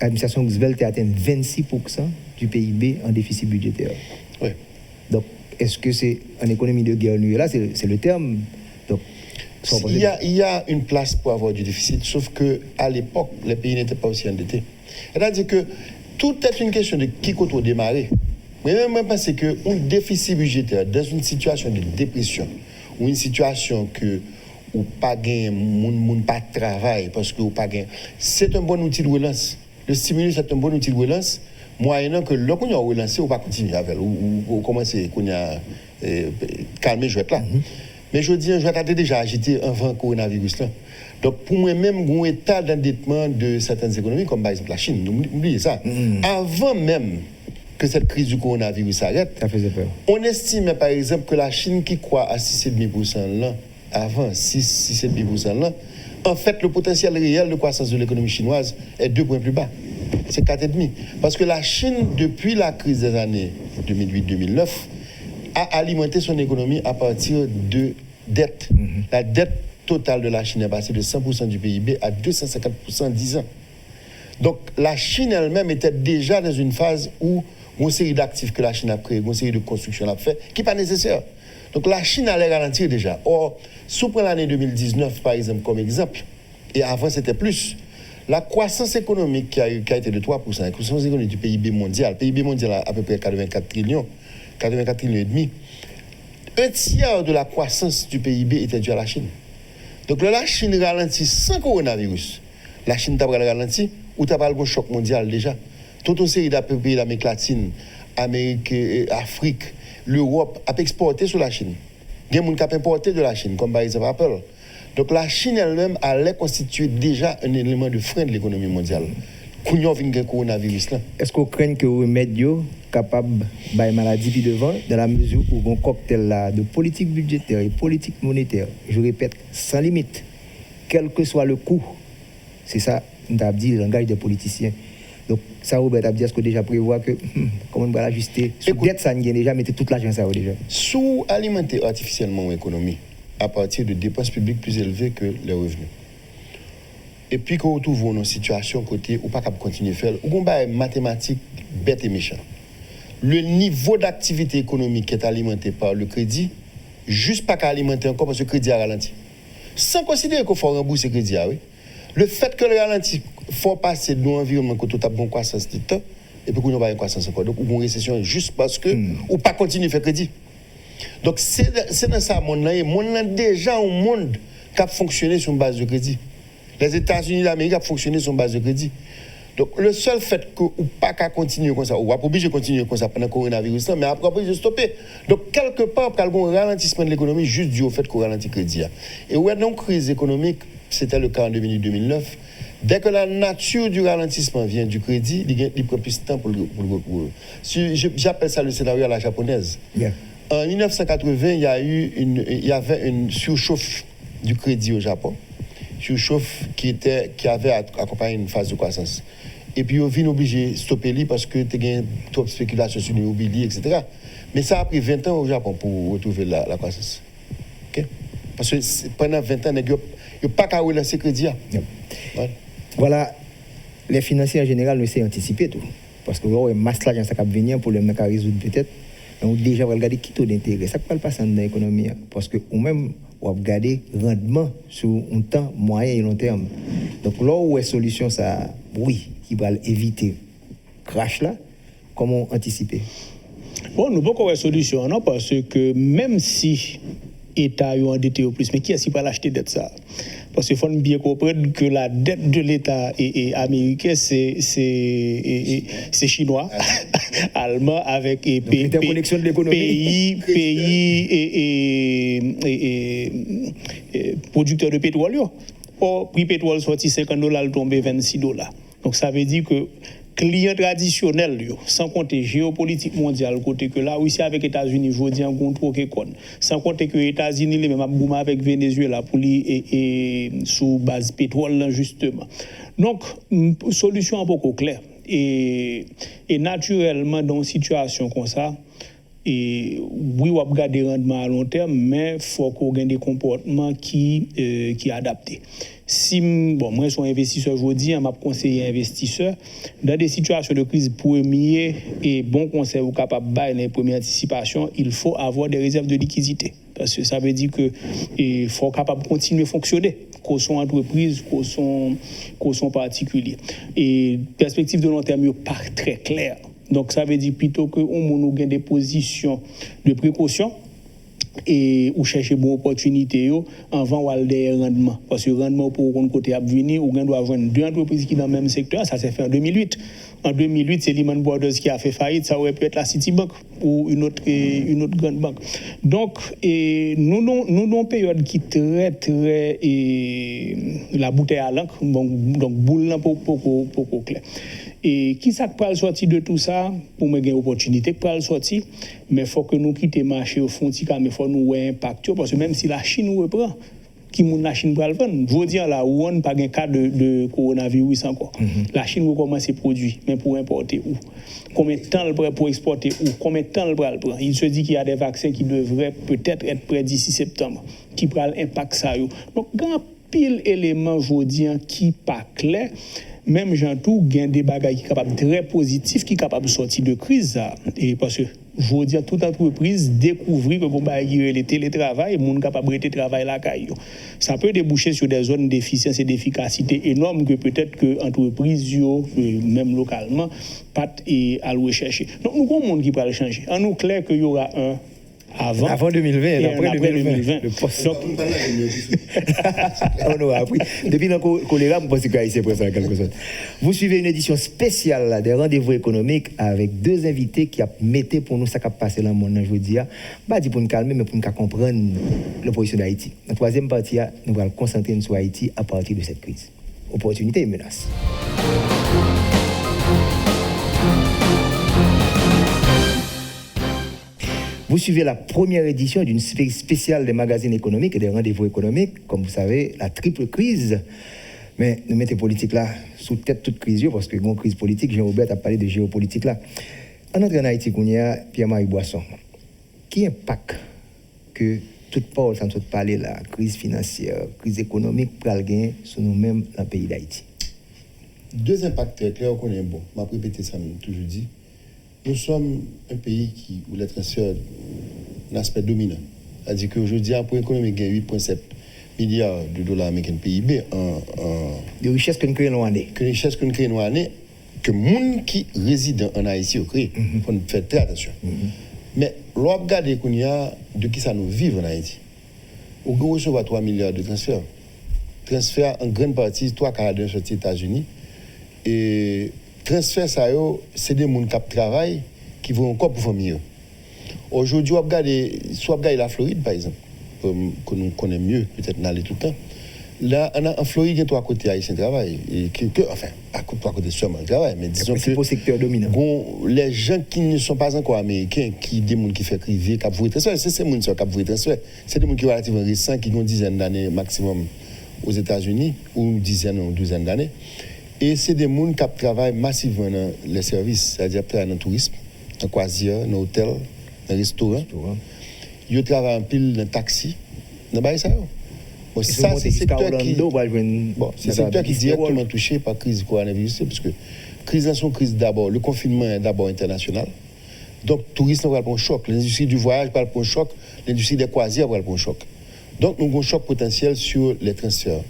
l'administration Roosevelt a atteint 26% du PIB en déficit budgétaire. Oui. Donc, est-ce que c'est en économie de guerre, là, c'est le terme. Donc, il y a une place pour avoir du déficit, sauf qu'à l'époque, les pays n'étaient pas aussi endettés. C'est-à-dire que tout est une question de qui compte démarrer. Mais même je pense qu'un déficit budgétaire dans une situation de dépression, ou une situation que ou pas gain, pas de travail, parce que ou pas gain, c'est un bon outil de relance. Le stimulus est un bon outil de relance, moyennant que lorsqu'on a relancé, on va continuer avec, ou commencer, qu'on a calmé jouet là. Mais je dis, je vais déjà agité avant le coronavirus là. Donc pour moi-même, un état d'endettement de certaines économies, comme par exemple la Chine, n'oubliez ça. Avant même que cette crise du coronavirus s'arrête, ça faisait peur. On estime par exemple que la Chine qui croit à 6,5% là, avant 6,5% là, en fait le potentiel réel de croissance de l'économie chinoise est 2 points plus bas. C'est 4,5. Parce que la Chine, depuis la crise des années 2008-2009, a alimenté son économie à partir de dette. La dette totale de la Chine est passée de 100% du PIB à 250% en 10 ans. Donc la Chine elle-même était déjà dans une phase où une série d'actifs que la Chine a créés, une série de constructions a fait, qui n'est pas nécessaire. Donc la Chine allait ralentir déjà. Or, sous l'année 2019, par exemple, comme exemple, et avant c'était plus, la croissance économique qui a été de 3%, la croissance économique du PIB mondial, le PIB mondial a à peu près 84 trillions et demi, un tiers de la croissance du PIB était dû à la Chine. Donc là, la Chine ralentit sans coronavirus. La Chine t'a ralenti ou t'as pas le choc mondial déjà. Toute une série de pays d'Amérique latine, Amérique, Afrique, l'Europe a exporté sur la Chine. Il y a des gens qui ont importé de la Chine, comme par exemple Apple. Donc la Chine elle-même allait constituer déjà un élément de frein de l'économie mondiale. Quand on vient le coronavirus là. Est-ce qu'on craint que le remède capable de maladie puis devant, dans la mesure où un cocktail là de politique budgétaire et politique monétaire, je répète, sans limite, quel que soit le coût, c'est ça, on a dit le langage des politiciens. Donc, ça, Robert a dit, est-ce qu'on déjà prévoit que, comment on va l'ajuster? Sous dette, ça n'y a déjà, mettez toute l'argent, ça déjà. Sous alimenter artificiellement l'économie, à partir de dépenses publiques plus élevées que les revenus. Et puis, quand on trouve une situation côté, ou pas capable de continuer à faire, ou on mathématiques bête et méchant. Le niveau d'activité économique qui est alimenté par le crédit, juste pas qu'à alimenter encore parce que le crédit a ralenti. Sans considérer qu'il faut rembourser le crédit, oui. Le fait que le ralenti, il faut passer de l'environnement quand on a bonne croissance de temps, et puis qu'on n'a pas une croissance encore. Donc, on a une récession juste parce que, ou pas continuer à faire crédit. Donc, c'est dans ça, monde là, monde là déjà un monde qui a fonctionné sur une base de crédit. Les États-Unis d'Amérique ont fonctionné sur une base de crédit. Donc, le seul fait que ou pas qu'à continuer comme ça, ou pas obligé de continuer comme ça pendant le coronavirus, mais après, obligé de stopper. Donc, quelque part, il y a un ralentissement de l'économie juste dû au fait qu'on ralentit le crédit. Et où est donc crise économique, c'était le cas en 2008-2009. Dès que la nature du ralentissement vient du crédit, il prend plus de temps pour le. J'appelle ça le scénario à la japonaise. Yeah. En 1980, il y avait une surchauffe du crédit au Japon. Surchauffe qui avait accompagné une phase de croissance. Et puis, on vient obligé de stopper lui parce que tu as trop de spéculation sur l'immobilier, etc. Mais ça a pris 20 ans au Japon pour retrouver la croissance. Okay? Parce que pendant 20 ans, il n'y a pas qu'à relancer le crédit. Ouais. Voilà, les financiers en général ne savent anticiper tout. Parce que là, masse l'argent, ça va venir pour le mettre à résoudre peut-être. On déjà regarder qui taux d'intérêt. Ça ne peut pas passer dans l'économie. Parce que ou même, ou regarder rendement sur un temps moyen et long terme. Donc là où est solution ça, oui, qui va éviter crash là, comment anticiper? Bon, nous n'avons pas de solution, non, parce que même si l'État a endetté au plus, mais qui est-ce qui va l'acheter dette ça? Parce qu'il faut bien comprendre que la dette de l'État américain, c'est chinois, allemand, avec pays producteurs de pétrole. Or, prix pétrole sorti $50, il tombe $26. Donc ça veut dire que client traditionnel, sans compter géopolitique mondiale, côté que là, aussi avec les États-Unis, je dis en contre sans compter que les États-Unis, les mêmes avec Venezuela pour et sous base pétrole, justement. Donc, solution un peu claire. Et naturellement, dans une situation comme ça, et oui, on va garder des rendements à long terme, mais il faut qu'on ait des comportements qui adaptés. Si moi, je suis investisseur, je dis, je conseiller investisseurs, dans des situations de crise première et bon conseil ou capable de faire les premières anticipations, il faut avoir des réserves de liquidité. Parce que ça veut dire qu'il faut capable de continuer à fonctionner, qu'on soit entreprise, qu'on soit particulier. Et perspective de long terme n'est pas très claire. Donc ça veut dire plutôt que nous gagne des positions de précaution et ou chercher bonne opportunité avant ou aller des rendements, parce que rendement pour un côté à venir ou doit avoir deux entreprises qui dans le même secteur. Ça s'est fait en 2008. En 2008, c'est Lehman Brothers qui a fait faillite. Ça aurait pu être la Citibank ou une autre grande banque. Donc nous avons une période qui est très la bouteille à l'encre, donc boule pour clair. Et qui ça peut sortir de tout ça pour me gagner opportunité pour sortir, mais il faut que nous quittions le marché au fond, mais il faut nous impacter parce que même si la Chine nous reprend, qui moun la Chine pour le vendre, je veux dire là où on pas un cas de coronavirus encore. La Chine recommence ses produits, mais pour importer où? Combien de temps elle pour exporter où? Combien de temps elle prend? Il se dit qu'il y a des vaccins qui devraient peut-être être prêts d'ici septembre, qui prend l'impact ça yo. Donc grand pile élément je veux dire qui pas clair. Même gens tout gain des bagages qui capable très positifs qui capable de sortir de crise et parce que je veux dire toute entreprise découvrir que bon le télétravail monde capable de travailler la caille ça peut déboucher sur des zones d'efficience et d'efficacité énormes que peut-être que entreprise même localement pas à rechercher. Donc nous avons un monde qui peut le changer. En nous clair que il y aura un avant 2020 et après 2020. Le poste. Donc, on aura appris. Depuis le choléra, je pense que c'est pour ça quelque chose. Vous suivez une édition spéciale là, des rendez-vous économiques avec deux invités qui a metté pour nous ça qui a passé dans le monde aujourd'hui. Pas dit pour nous calmer, mais pour nous comprendre la position d'Haïti. La troisième partie, nous allons concentrer sur Haïti à partir de cette crise. Opportunité et menace. Vous suivez la première édition d'une série spéciale des magazines économiques et des rendez-vous économiques. Comme vous savez, la triple crise. Mais nous mettons politique là sous tête toute crise, parce que une crise politique, Jean-Robert a parlé de géopolitique là. En entrant en Haïti, il y a Pierre-Marie Boisson. Qui impact que toute part, sans parler de la crise financière, crise économique, pour le sur nous-mêmes dans le pays d'Haïti? Deux impacts très clairs qu'on est bon. Je vais répéter ça, toujours dit. Nous sommes un pays où les transferts un aspect dominant. C'est-à-dire qu'aujourd'hui, pour l'économie, il y a 8,7 milliards de dollars américains PIB de richesse que nous créons en année. Que richesse que nous créons en année, que les gens qui résident en Haïti ont créé. Il faut faire très attention. Mais l'on regarde de qui ça nous vit en Haïti. On reçoit 3 milliards de transferts. Transferts en grande partie, 3 Canadiens sortis des États-Unis. Et transfert ça c'est des gens qui travaillent qui vont encore pour mieux. Aujourd'hui, on regarde la Floride par exemple, que nous connaissons mieux, peut-être dans tout le temps. Là, en Floride, il y a 3 côtés haïtiens travaillent. Enfin, pas 3 côtés seulement le travail, mais disons que le secteur dominant. Les gens qui ne sont pas encore américains, des gens qui font privé, qui ont transfert, c'est ces gens qui ont transfert. C'est des gens qui sont relativement récents, qui ont une dizaine d'années maximum aux États-Unis, ou une dizaine ou une douzaine d'années. Et c'est des gens qui travaillent massivement dans les services, c'est-à-dire dans le tourisme, dans le croisière, dans l'hôtel, dans le restaurant. Ils travaillent en pile dans le taxi, dans le ça. Bon, ça, c'est le secteur qui est directement touché par la crise du coronavirus, parce que la crise est une crise d'abord, le confinement est d'abord international. Donc, le tourisme va prendre un choc, l'industrie du voyage va prendre un choc, l'industrie des croisières va prendre un choc. Donc, nous avons un choc potentiel sur les transferts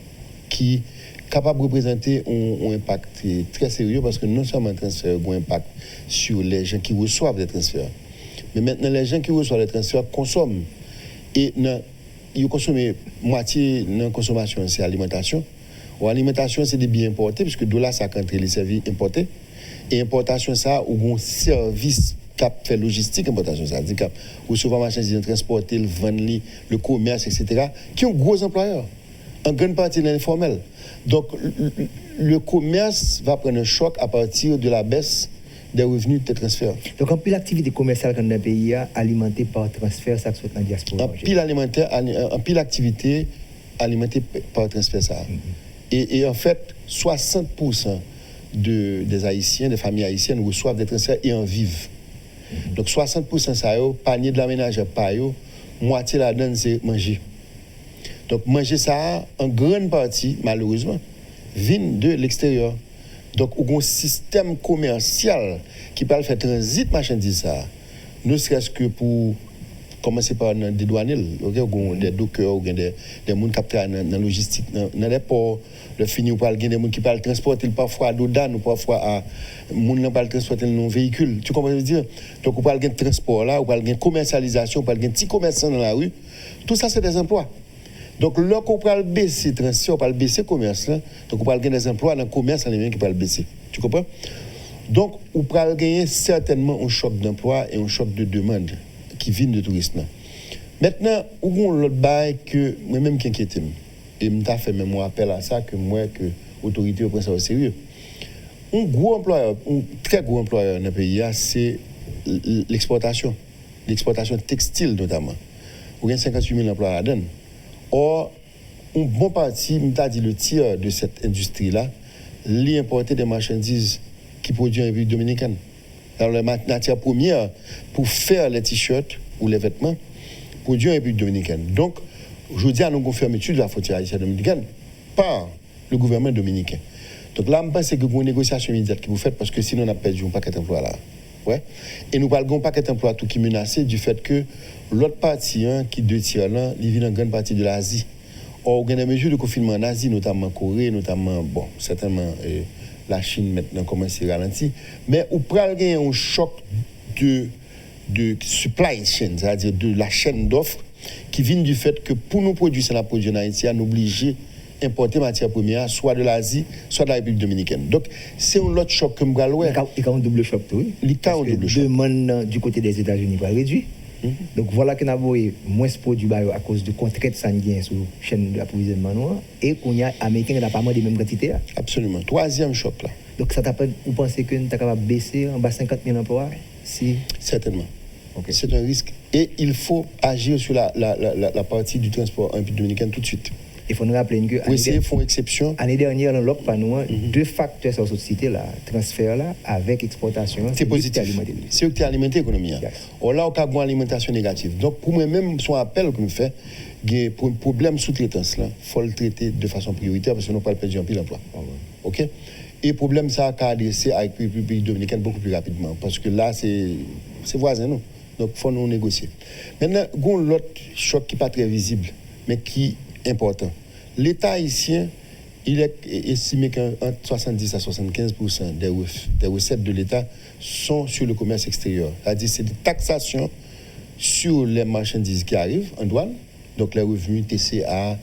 qui est capable de représenter un impact très sérieux parce que non seulement les transferts ont un impact sur les gens qui reçoivent des transferts, mais maintenant les gens qui reçoivent les transferts consomment. Et ils consomment moitié de la consommation, c'est l'alimentation. L'alimentation, c'est des biens importés, puisque de là, ça compte les services importés. Et importation, ça, ou un service qui fait logistique, importation, ça, c'est-à-dire recevoir marchandises, transporter, le vendre, le commerce, etc., qui ont gros employeurs, en grande partie de l'informel. Donc, le commerce va prendre un choc à partir de la baisse des revenus de transfert. Donc, en plus, l'activité commerciale dans le pays alimentée par transfert, ça soit dans la diaspora. En pile activité alimentée par transfert, ça. Et en fait, 60% des Haïtiens, des familles haïtiennes reçoivent des transferts et en vivent. Donc 60% ça, panier de la ménagère, moitié là-dedans, c'est manger. Donc manger ça, en grande partie, malheureusement, vient de l'extérieur. Donc, il y a un système commercial qui peut faire transit marchandises, ça. Ne serait-ce que pour commencer par des douaniers, des dockers, des gens qui travaillent dans la logistique, dans les ports, le fini, ou des gens qui peuvent transporter parfois à Dodan, ou parfois à des gens qui peuvent transporter dans véhicule. Tu comprends ce que je veux dire? Donc, on parle de transport là, on parle de commercialisation, on parle de petits commerçants dans la rue. Tout ça, c'est des emplois. Donc, lorsqu'on peut baisser le transfert, on peut baisser le commerce. Là. Donc, on peut gagner des emplois dans le commerce qui peut baisser. Tu comprends? Donc, on peut gagner certainement un choc d'emploi et un choc de demande qui vient de tourisme. Maintenant, on a l'autre bail que moi-même qui inquiète. Et je me fait même appel à ça, que moi, que l'autorité prend ça au sérieux. Un gros employeur, un très gros employeur dans le pays, c'est l'exportation. L'exportation textile notamment. On a 58 000 emplois là-dedans. Or, une bonne partie, dit le tiers de cette industrie-là, l'importer des marchandises qui produisent en République dominicaine. Alors, la matière première pour faire les t-shirts ou les vêtements produits en République dominicaine. Donc, je dis à nos fermeture de la frontière haïtienne dominicaine par le gouvernement dominicain. Donc là, je pense que vous une négociation immédiate que vous faites parce que sinon, on a perdu un paquet d'emplois là. Ouais. Et nous parlons d'un paquet d'emplois tout qui est menacé du fait que l'autre partie, qui deux tiers là, il vient en grande partie de l'Asie. Or, il y a des mesures de confinement en Asie, notamment en Corée, notamment, bon, certainement, la Chine maintenant commence à ralentir. Mais on peut gagner un choc de supply chain, c'est-à-dire de la chaîne d'offres, qui vient du fait que pour nous produire ça, la production en Haïti, on est obligé importer matières premières, soit de l'Asie, soit de la République dominicaine. Donc, c'est un autre choc que nous avons. Il y a un double choc, oui. Il y a un double choc. La demande du côté des États-Unis va réduire. Donc, voilà qu'on a moins de produits à cause de contraintes sanguines sur la chaîne d'approvisionnement et qu'on y a Américains qui n'ont pas moins des mêmes quantités. Absolument. Troisième choc là. Donc, ça t'appelle, vous pensez que nous sommes capables de baisser en bas 50 000 emplois si... Certainement. Okay. C'est un risque. Et il faut agir sur la partie du transport en République dominicaine tout de suite. Il faut nous rappeler que essayer font exception. L'année dernière, dans l'OC, deux facteurs sur cette cité là, transfert là, avec exportation. C'est positif. C'est qui alimenter l'économie. Yes. Or là, on a une alimentation négative. Donc pour moi-même, son appel que je fais, pour un problème sous-traitance là, il faut le traiter de façon prioritaire parce que nous ne pouvons pas perdre un pile d'emploi. OK? Et le problème, ça a adressé avec le pays dominicain beaucoup plus rapidement parce que là, c'est voisin nous. Donc il faut nous négocier. Maintenant, il y a l'autre choc qui n'est pas très visible, mais qui est important. L'État haïtien, il est estimé qu'entre 70 à 75% des recettes de l'État sont sur le commerce extérieur. C'est-à-dire c'est des taxations sur les marchandises qui arrivent en douane, donc les revenus TCA,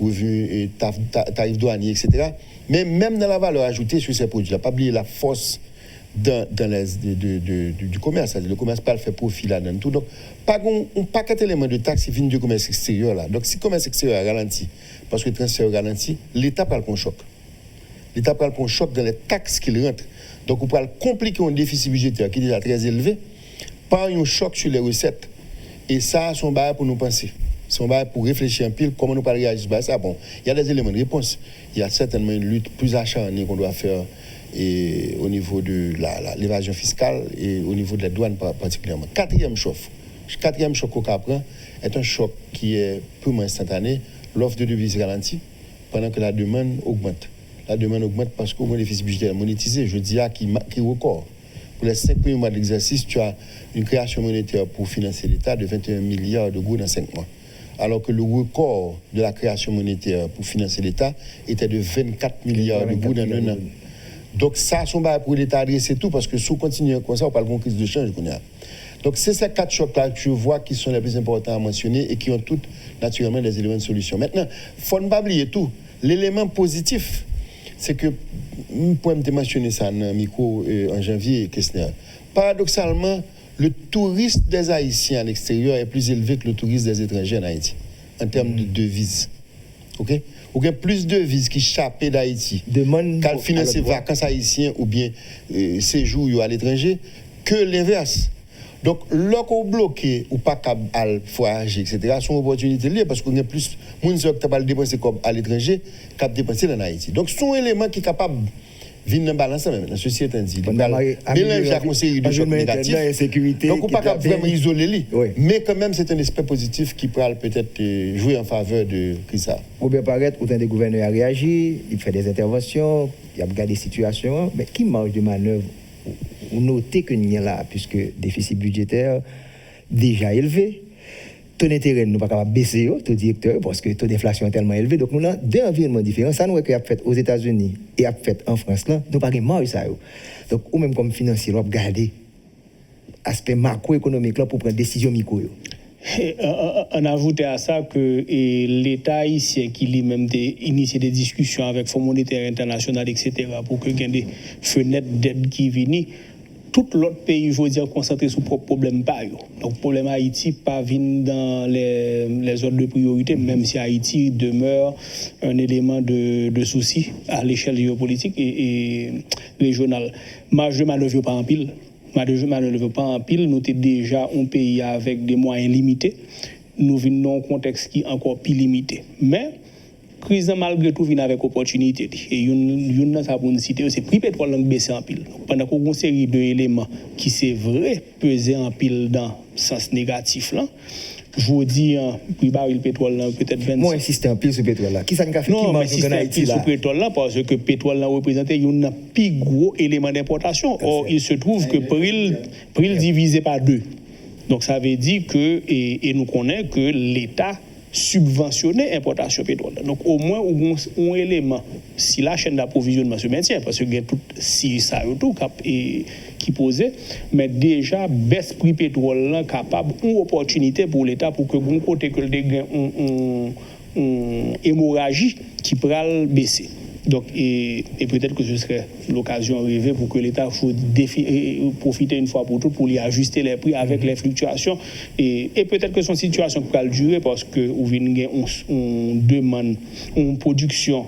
revenus tarifs douaniers, etc. Mais même dans la valeur ajoutée sur ces produits-là, pas oublier la force du commerce, c'est-à-dire le commerce pas le fait profit là-dedans tout. Donc, pas un paquet d'éléments de taxes qui viennent du commerce extérieur là. Donc, si le commerce extérieur ralentit, parce que le transfert ralentit, l'État prend un choc. L'État prend un choc dans les taxes qu'il rentre. Donc, on peut compliquer un déficit budgétaire qui est déjà très élevé par un choc sur les recettes. Et ça, c'est un bail pour nous penser. C'est un bail pour réfléchir un peu comment nous pouvons réagir à ça. Bon, il y a des éléments de réponse. Il y a certainement une lutte plus acharnée qu'on doit faire et au niveau de l'évasion fiscale et au niveau de la douane particulièrement. Quatrième choc qu'on prend est un choc qui est purement instantané. L'offre de devises ralentit pendant que la demande augmente. La demande augmente parce qu'au bénéfice budgétaire monétisé, je dis qui est record. Pour les 5 premiers mois de l'exercice, tu as une création monétaire pour financer l'État de 21 milliards de gourds dans 5 mois. alors que le record de la création monétaire pour financer l'État était de 24 milliards de gourdes en un an. Donc ça, son bail pour l'État adresser tout, parce que si on continue comme ça, on parle de crise de change. Donc c'est ces 4 chocs-là que je vois qui sont les plus importants à mentionner et qui ont toutes naturellement des éléments de solution. Maintenant, il ne faut pas oublier tout. L'élément positif, c'est que, je peux mentionner ça dans le micro en janvier, Kessner. Paradoxalement, le tourisme des Haïtiens à l'extérieur est plus élevé que le tourisme des étrangers en Haïti, en termes de devises. OK? Il y a plus de devises qui échappent d'Haïti, qu'à financer vacances haïtiennes ou bien séjour à l'étranger, que l'inverse. Donc, lorsqu'on bloqué ou pas capable voyager, etc., sont opportunités liées parce qu'on a plus de gens qui sont capables de dépenser comme à l'étranger qu'à dépenser en Haïti. Donc, ce sont des éléments qui sont capables de venir dans balance même. Ceci étant dit, mélanger la conseil de choc négatif. Donc, on ne peut pas vraiment isoler lui. Oui. Mais quand même, c'est un aspect positif qui pourrait peut-être jouer en faveur de Chrisa. Robert Parette, autant des gouverneurs a réagi, il fait des interventions, il a regardé des situations, mais qui marge de manœuvre? Vous notez que nous sommes là, puisque le déficit budgétaire déjà élevé, taux d'intérêt nous pas capable baisser, taux directeur, parce que le taux d'inflation est tellement élevé. Donc, nous avons deux environnements différents. Ça, nous avons fait aux États-Unis et avons fait en France, là, nous n'avons pas marge ça. Donc, ou même comme financier, nous avons gardé l'aspect macroéconomique là pour prendre des décisions micro. On ajoute à ça que l'État haïtien qui lui-même initié des discussions avec le Fonds monétaire international, etc., pour que y ait des fenêtres d'aide qui viennent, tout l'autre pays, je veux dire, concentré sur le propre problème. Donc, le problème Haïti pas vient dans les ordres de priorité, même si Haïti demeure un élément de souci à l'échelle géopolitique et régionale. Marge de manœuvre pas en pile. Malheureusement pas en pile, nous sommes déjà un pays avec des moyens limités. Nous venons dans un contexte qui est encore plus limité. Mais, la crise malgré tout vient avec opportunité. Et une ça pour nous citer, c'est prix pétrole qui baisse en pile. Pendant qu'on a une série d'éléments qui c'est vrai peser en pile dans le sens négatif là. Je vous dis, prix baril pétrole peut-être 25. Moi, insister en pile sur le pétrole là. Qui ça fait non, mais si c'est pile sur le pétrole là, parce que le pétrole là représente un plus gros élément d'importation. Or, il se trouve que prix divisé par 2. Donc, ça veut dire que, et nous connaissons que l'État subventionner l'importation pétrole. Donc, au moins, un élément, si la chaîne d'approvisionnement se maintient, parce que tout, si ça tout qui posait, mais déjà, baisse prix pétrole là, capable, une opportunité pour l'État pour que bon côté que le dégât une hémorragie qui pourra baisser. Donc, et peut-être que ce serait l'occasion rêvée pour que l'État profite une fois pour toutes pour lui ajuster les prix avec les fluctuations. Et peut-être que son situation pourra durer parce qu'on demande une production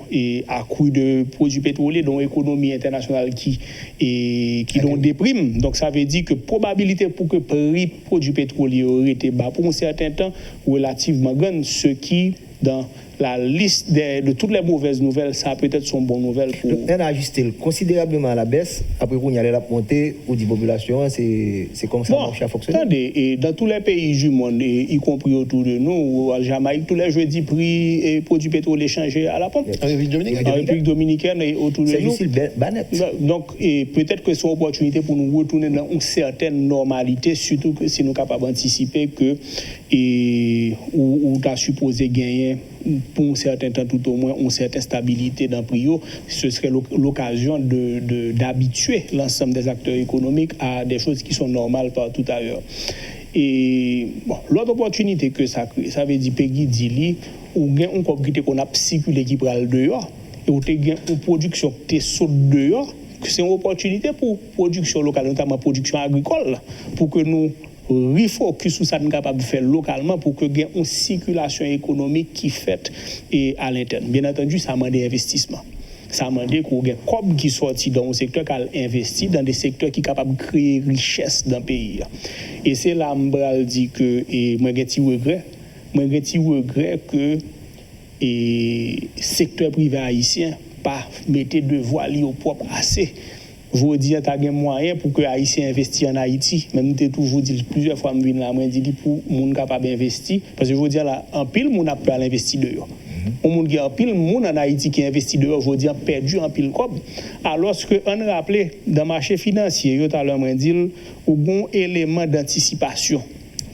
accrue de produits pétroliers dont l'économie internationale qui déprime. Donc, ça veut dire que probabilité pour que le prix produits pétroliers aurait été bas pour un certain temps relativement grande, ce qui, dans la liste de toutes les mauvaises nouvelles, ça peut-être sont bonnes nouvelles pour... Donc, on a ajusté considérablement à la baisse. Après, on y allait la montée ou dit population, c'est comme ça que ça fonctionne. Attendez, et dans tous les pays du monde, y compris autour de nous, à Jamaïque, tous les jeudis, prix et produits pétroliers changés à la pompe. En République dominicaine et autour de nous. C'est juste Bannet. Donc, et peut-être que c'est une opportunité pour nous retourner dans une certaine normalité, surtout que si nous sommes capables d'anticiper que ou tu as supposé gagner pour un certain temps, tout au moins, une certaine stabilité dans le prix, ce serait l'occasion d'habituer l'ensemble des acteurs économiques à des choses qui sont normales partout ailleurs. Et bon, l'autre opportunité que ça crée, ça veut dire Peggy dit, ou bien une coopérative qu'on a circulé qui prend le dehors, et ou tu as une production qui saute dehors, c'est une opportunité pour production locale, notamment production agricole, pour que nous refocus sur ça nous capable de faire localement pour que y ait une circulation économique qui fait à l'interne. Bien entendu, ça demande des investissements. Ça demande qu'on ait comme qui sorti dans un secteur qui investi dans des secteurs qui sont capables de créer richesse dans le pays. Et c'est là que je dis que moi j'ai regret que le secteur privé haïtien pas mettre de voile au propre assez. Je vous dis, tu as des moyens pour que les Haïtiens investissent en Haïti. Même si toujours dit plusieurs fois, je là, moi, dit pour les gens capables d'investir. Parce que je vous dis, là, en pile, les gens n'a pas investi dehors. Les gens qui en pile, les gens en Haïti qui investissent dehors, je vous dis, perdu en pile comme. Alors que, on rappelait, dans le marché financier, tout à l'heure, je dit, il y a un élément d'anticipation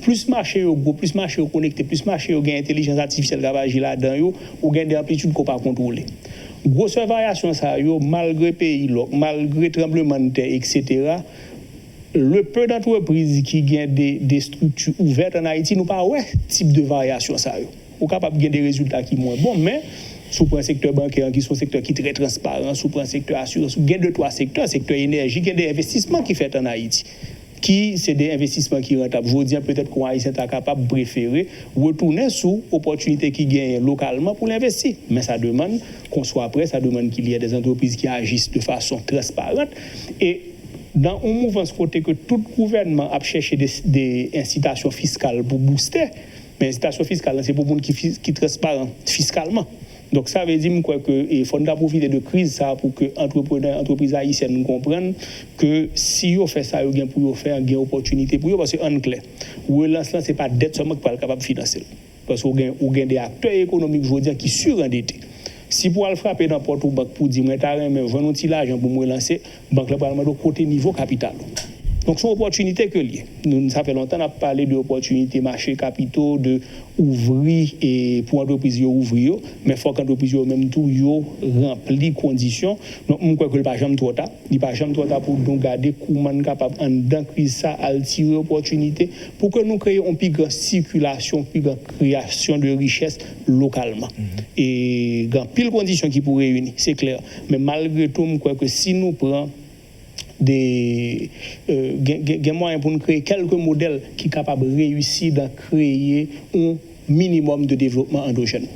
plus marché yo gros, plus marché yo connecté, plus marché yo gain intelligence artificielle qui va agir là-dedans yo, ou gain des amplitudes qu'on pas contrôler. Grosse variation ça yo malgré pays malgré tremblement de terre etc. Le peu d'entreprises qui gagnent des structures ouvertes en Haïti nous pas ouais type de variation ça yo. Ou capable de gagner des résultats qui moins bon mais sous le secteur bancaire qui sont secteur qui très transparent, sous le secteur assurance, sous gain de trois secteurs, secteur énergie, gain des investissements qui fait en Haïti. Qui c'est des investissements qui rentables. Je dis peut-être qu'on Haïtien est capable de préférer retourner sous opportunités qui gagnent localement pour l'investir. Mais ça demande qu'on soit prêt, ça demande qu'il y ait des entreprises qui agissent de façon transparente. Et dans un mouvement ce côté que tout gouvernement a cherché des incitations fiscales pour booster, mais incitations fiscales, c'est pour les gens qui transparent fiscalement. Donc ça veut dire que il faut profiter de crise ça pour que entrepreneurs, entreprises haïtiennes comprennent que si on fait ça, il y a pour faire une opportunité pour eux parce que en clair, relance là c'est pas dette seulement qui pas capable de financer parce qu'on gagne des acteurs économiques je veux dire qui surendettés. Si pour aller frapper dans porte ou banque pour dire moi t'as même vendre un petit l'argent pour me relancer, banque là parlement de côté niveau capital. Donc, c'est une opportunité que lié. Nous, ça fait longtemps qu'on a parlé d'opportunités marché capitaux, de ouvrir et pour entreprises ouvrir, mais il faut qu'entreprise même tout remplit les conditions. Donc, je crois que le pas jamais trop tard. Il pas jamais trop tard pour nous garder comment capable en dans crise ça à tirer opportunité pour que nous créions une plus grande circulation, plus grande création de richesse localement. Et grand pile conditions qui pourraient réunir, c'est clair. Mais malgré tout, je crois que si nous prenons des moyens pour nous créer quelques modèles qui sont capables de réussir à créer un minimum de développement endogène.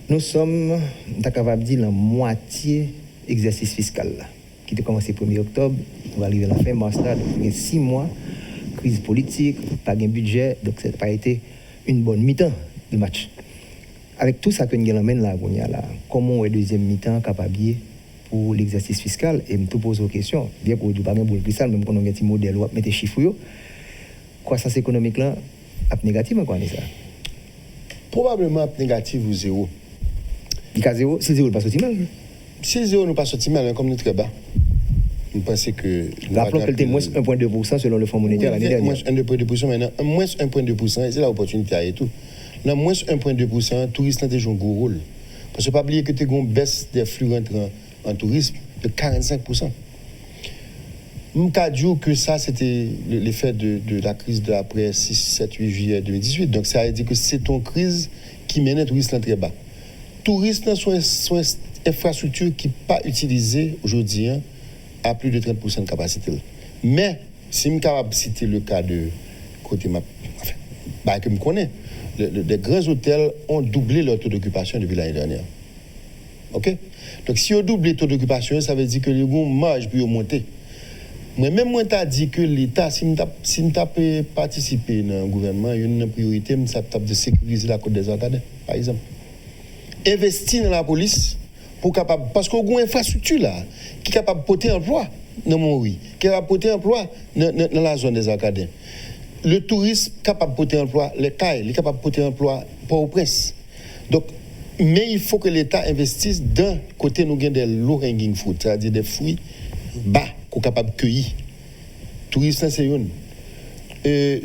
Nous sommes capables de dire la moitié exercice fiscal là, qui a commencé le 1er octobre, on va arriver à la fin mars là, donc il y a 6 mois, crise politique, pas de budget, donc ça n'a pas été une bonne mi-temps de match. Avec tout ça que nous avons là, comment est deuxième mi-temps capable pour l'exercice fiscal et me tout pose aux questions bien qu'on du pas gain boule cristal même qu'on a un petit modèle ou mettre des chiffres yo croissance économique là a négative quoi ça probablement négative ou zéro il cas zéro si zéro pas sorti mal si zéro nous pas sorti mal comme nous très bas nous pensons que rappelons qu'elle était moins 1.2% selon le Fonds monétaire l'année dernière moins 1.2% maintenant moins 1.2% c'est l'opportunité et tout là moins 1.2% touristes ont déjà un gros rôle parce que pas oublier que tu as une baisse des flux rentrants en tourisme de 45%. Je peux dire que ça, c'était l'effet de la crise de l'après 6, 7, 8 juillet 2018. Donc, ça veut dire que c'est une crise qui mène le tourisme très bas. Tourisme sont une infrastructure qui n'est pas utilisée aujourd'hui à plus de 30% de capacité. Mais, si je suis capable de citer le cas de côté que je connais, les grands hôtels ont doublé leur taux d'occupation depuis l'année dernière. OK? Donc, si on double le taux d'occupation, ça veut dire que les gens marge pour monter. Mais même moi, tu dit que l'État, si nous avons participé dans le gouvernement, il y a une priorité, ça de sécuriser la Côte des Arcades, par exemple. Investir dans la police pour capable, parce qu'on a une infrastructure là, qui est capable de porter emploi dans mon pays, qui est capable de porter emploi dans la zone des Arcades. Le tourisme capable de porter emploi, les cailles, il est capable de porter emploi pour Port-au-Prince. Donc, mais il faut que l'État investisse d'un côté, nous avons des low-hanging fruits, c'est-à-dire des fruits bas qu'on est capable de cueillir. Tourisme, c'est une.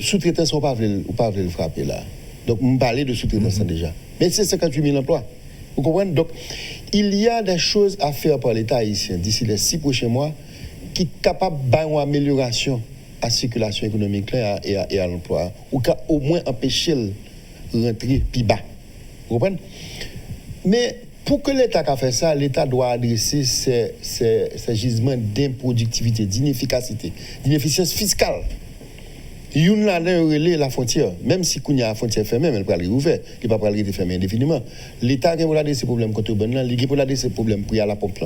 Sous-traitants, on ne peut pas le frapper là. Donc, on parle de sous-traitants déjà. Mais c'est 58 000 emplois. Vous comprenez? Donc, il y a des choses à faire par l'État haïtien d'ici les 6 prochains mois qui sont capables d'une amélioration à la circulation économique là, et à l'emploi, ou au moins empêcher de rentrer plus bas. Vous comprenez? Mais pour que l'État a fait ça, l'État doit adresser ces gisements d'improductivité, d'inefficacité, d'inefficience fiscale. Il y a la frontière, même si il y a la frontière fermée, elle peut aller ouverte, il ne peut pas aller fermée indéfiniment. L'État a adressé ces problèmes contrebande, il a adressé ces problèmes prix à la pompe.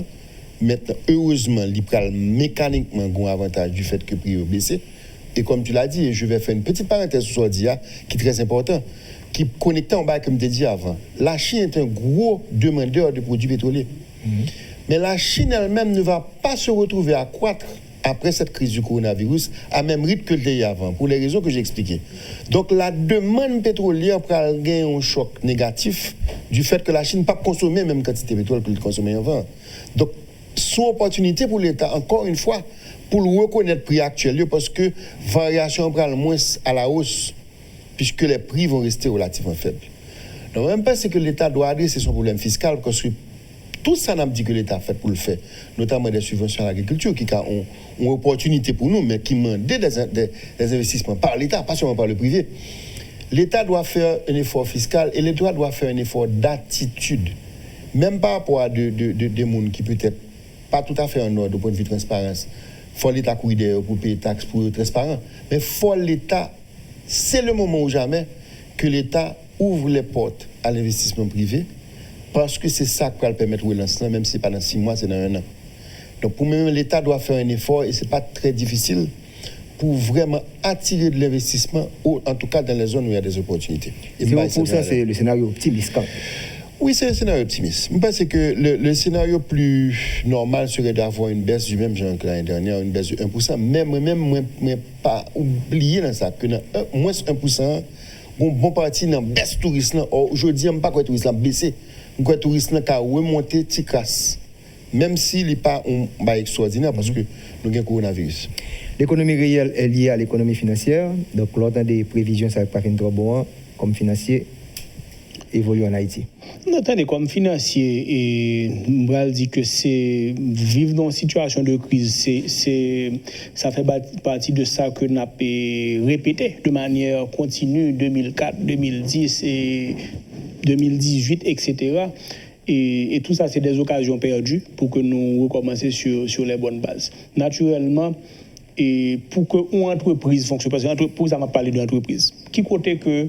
Maintenant, heureusement, il a mécaniquement un avantage du fait que le prix est baissé. Et comme tu l'as dit, je vais faire une petite parenthèse sur ce qui est très important. Qui connectait en bas, comme je dit avant. La Chine est un gros demandeur de produits pétroliers. Mais la Chine elle-même ne va pas se retrouver à croître après cette crise du coronavirus à même rythme que le pays avant, pour les raisons que j'ai expliquées. Donc la demande pétrolière pourra gagner un choc négatif du fait que la Chine ne peut pas consommer la même quantité de pétrole que le consommait avant. Donc, son opportunité pour l'État, encore une fois, pour le reconnaître le prix actuel, parce que variation prend moins à la hausse puisque les prix vont rester relativement faibles. Donc, même pas c'est que l'État doit adresser son problème fiscal, parce que tout ça n'a pas dit que l'État a fait pour le faire, notamment des subventions à l'agriculture, qui ont une opportunité pour nous, mais qui demandent des investissements par l'État, pas seulement par le privé. L'État doit faire un effort fiscal et l'État doit faire un effort d'attitude, même par rapport à des gens qui peut-être pas tout à fait en ordre au point de vue de transparence. Il faut l'État courir pour payer des taxes pour être transparent, mais il faut l'État, c'est le moment ou jamais que l'État ouvre les portes à l'investissement privé, parce que c'est ça qui va le permettre de relancer, même si ce n'est pas dans 6 mois, c'est dans 1 an. Donc pour moi, l'État doit faire un effort, et ce n'est pas très difficile, pour vraiment attirer de l'investissement, en tout cas dans les zones où il y a des opportunités. Et pour ça, c'est le scénario optimiste quand même. Oui, c'est un scénario optimiste. Je pense que le scénario plus normal serait d'avoir une baisse du même genre que l'année dernière, une baisse de 1%. Mais pas oublier dans ça, que dans moins 1%, bon parti dans baisse tourisme. Aujourd'hui, je ne sais pas quoi le tourisme a baissé. Le tourisme a remonté, petit casse. Même s'il n'est pas extraordinaire, parce que nous avons un coronavirus. L'économie réelle est liée à l'économie financière. Donc, lors des prévisions, ça ne va pas faire trop bon comme financier évolue en Haïti. Attendez, comme financier, et Mbral dit que c'est vivre dans une situation de crise, ça fait partie de ça que nous avons répété de manière continue 2004, 2010 et 2018, etc. Et tout ça, c'est des occasions perdues pour que nous recommencions sur les bonnes bases. Naturellement, et pour qu'une entreprise fonctionne, parce que l'entreprise, ça m'a parlé de l'entreprise, qui côté que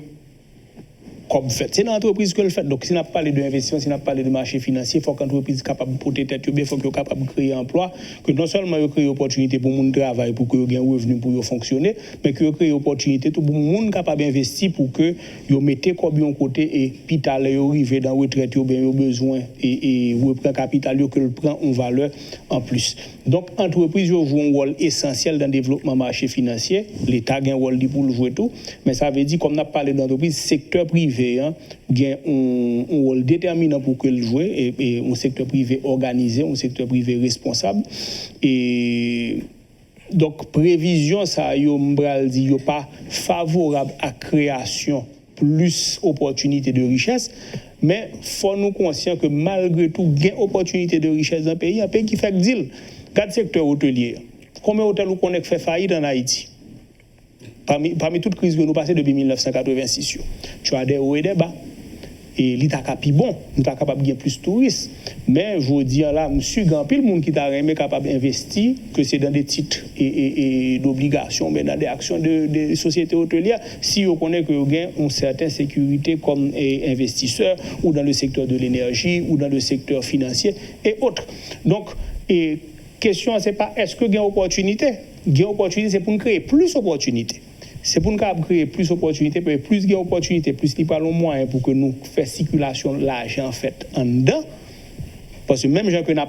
comme fait. C'est l'entreprise que le fait. Donc, si on a parlé d'investissement, si on a parlé de marché financier, il faut que l'entreprise soit capable de porter tête, il faut qu'elle soit capable de créer emploi, que non seulement elle crée opportunité pour le travail, pour qu'il y ait un revenu pour fonctionner, mais qu'elle crée opportunité pour le monde capable d'investir pour que vous mettez comme un côté et puis arriver dans la retraite, vous avez besoin et vous prenez capital, que le prend en valeur en plus. Donc, l'entreprise joue un rôle essentiel dans le développement marché financier. L'État a un rôle pour le jouer tout, mais ça veut dire, comme on a parlé d'entreprise, secteur privé a un rôle déterminant pour que le joue et un secteur privé organisé, un secteur privé responsable. Et donc, prévision, ça, Mbral dit, pas favorable à création plus opportunité de richesse, mais il faut nous conscient que malgré tout, il y a une opportunité de richesse dans un pays qui fait que deal. 4 secteurs hôteliers. Combien d'hôtels qu'on a fait faillite en Haïti? Parmi toutes les crises que nous passons depuis 1986, tu as des hauts et des bas. Et l'État est bon, nous sommes capables de gagner plus de touristes. Mais je veux dire là, monsieur Gampil, le monde qui est capable d'investir, que c'est dans des titres et d'obligations, mais dans des actions de sociétés hôtelières, si on connaît que vous gagnez une certaine sécurité comme investisseur, ou dans le secteur de l'énergie, ou dans le secteur financier, et autres. Donc, question, c'est pas est-ce que vous avez une opportunité? Gagner opportunité, c'est pour nous créer plus d'opportunités. C'est pour nous créer plus d'opportunités, plus d'opportunités, plus il parle moins pour que nous fassions circulation de l'argent en fait en dedans. Parce que même gens que nous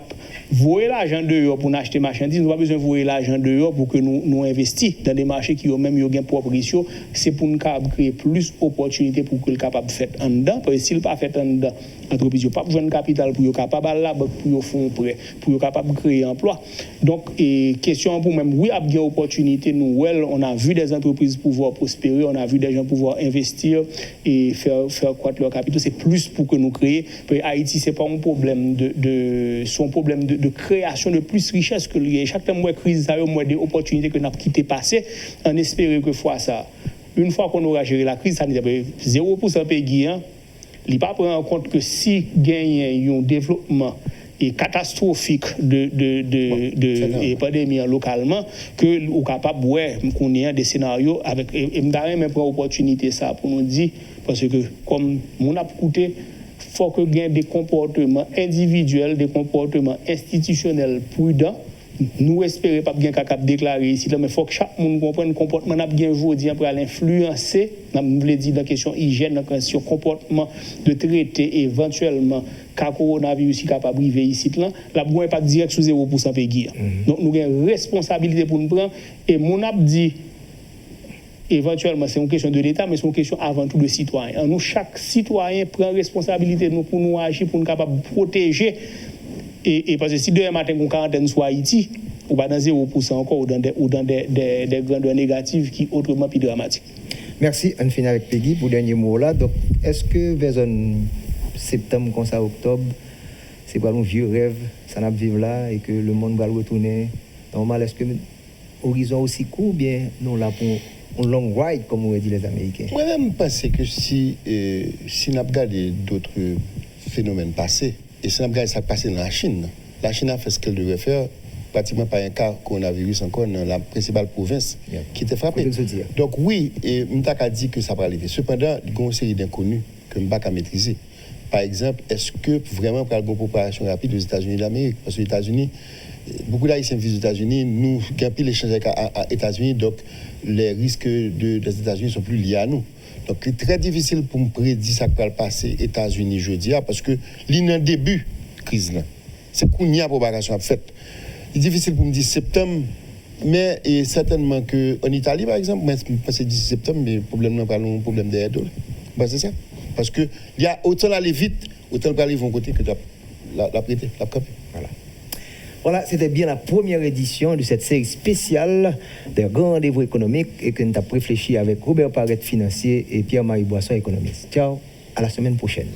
voyons l'argent dehors pour acheter marchandises, nous n'avons pas besoin de voir l'argent dehors pour que nous investissions dans des marchés qui ont même un propre ratio. C'est pour nous créer plus d'opportunités pour que le capable de faire en dedans. Parce que s'il n'est pas fait en dedans, l'entreprise n'a pas besoin de capital pour être capable de la banque, pour faire un prêt, pour être capable de créer emploi. Donc, question pour même, oui, il y a des opportunités. Nous, on a vu des entreprises pouvoir prospérer, on a vu des gens pouvoir investir et faire croître leur capital. C'est plus pour que nous créions. Haïti, ce n'est pas un problème son problème de création de plus richesse que lié. Chaque temps où crise ça y a des opportunités que nous avons quitté passer en espérant que fois ça une fois qu'on aura géré la crise sanitaire 0% pays il pas prendre en compte que si gagne un développement et catastrophique de pandémie localement que ou capable qu'on ait des scénarios avec et m'dare même prendre opportunité ça pour nous dire parce que comme mon a coûté faut que gagne des comportements individuels, des comportements institutionnels prudents. Nous espérons pas bien capable déclarer ici, mais il faut que chaque monde comprenne le comportement n'a bien aujourd'hui pour l'influencer. On veut dire dans la question hygiène, dans la question comportement de traiter éventuellement quand coronavirus est capable d'arriver ici là, la boîte n'est pas direct sous 0% pays. Donc nous avons une responsabilité pour nous prendre et mon a dit éventuellement, c'est une question de l'État, mais c'est une question avant tout de citoyen. Nous, chaque citoyen prend responsabilité pour nous agir, pour nous capables de protéger. Et parce que si demain matin, on quarantaine sur Haïti, on va dans 0% encore ou dans des grandeurs négatives qui sont autrement plus dramatiques. Merci, on finit avec Peggy pour le dernier mot là. Donc, est-ce que vers septembre, comme ça, octobre, c'est pas un vieux rêve, ça n'a pas vivre là et que le monde va le retourner normal? Est-ce que l'horizon aussi court, bien nous là pour un long ride, comme on dit les Américains? Moi-même, je pense que si on a regardé d'autres phénomènes passés, et si on a regardé ça passé dans la Chine a fait ce qu'elle devait faire, pratiquement pas un cas coronavirus encore dans la principale province qui était frappée. Donc oui, et on a dit que ça va arriver. Cependant, il y a une série d'inconnus que je ne peux pas maîtriser. Par exemple, est-ce que vraiment pour une propagation rapide aux États-Unis d'Amérique? Parce que les États-Unis, beaucoup d'Haïtiens vivent aux États-Unis, nous, quand ils échangent avec les États-Unis, donc les risques des États-Unis sont plus liés à nous. Donc c'est très difficile pour me prédire ça qui va passer aux États-Unis jeudi, parce que l'un début de crise là, c'est qu'on y a propagation faite. C'est difficile pour me dire septembre, mais certainement qu'en Italie, par exemple, moi, je pense que 10 septembre, mais le problème n'est pas un problème d'aide. C'est ça. Parce que il y a autant aller vite, autant aller vont côté que la prêter, la camper. Voilà, c'était bien la première édition de cette série spéciale des grands rendez-vous économiques et que nous avons réfléchi avec Robert Parette, financier, et Pierre-Marie Boisson, économiste. Ciao, à la semaine prochaine.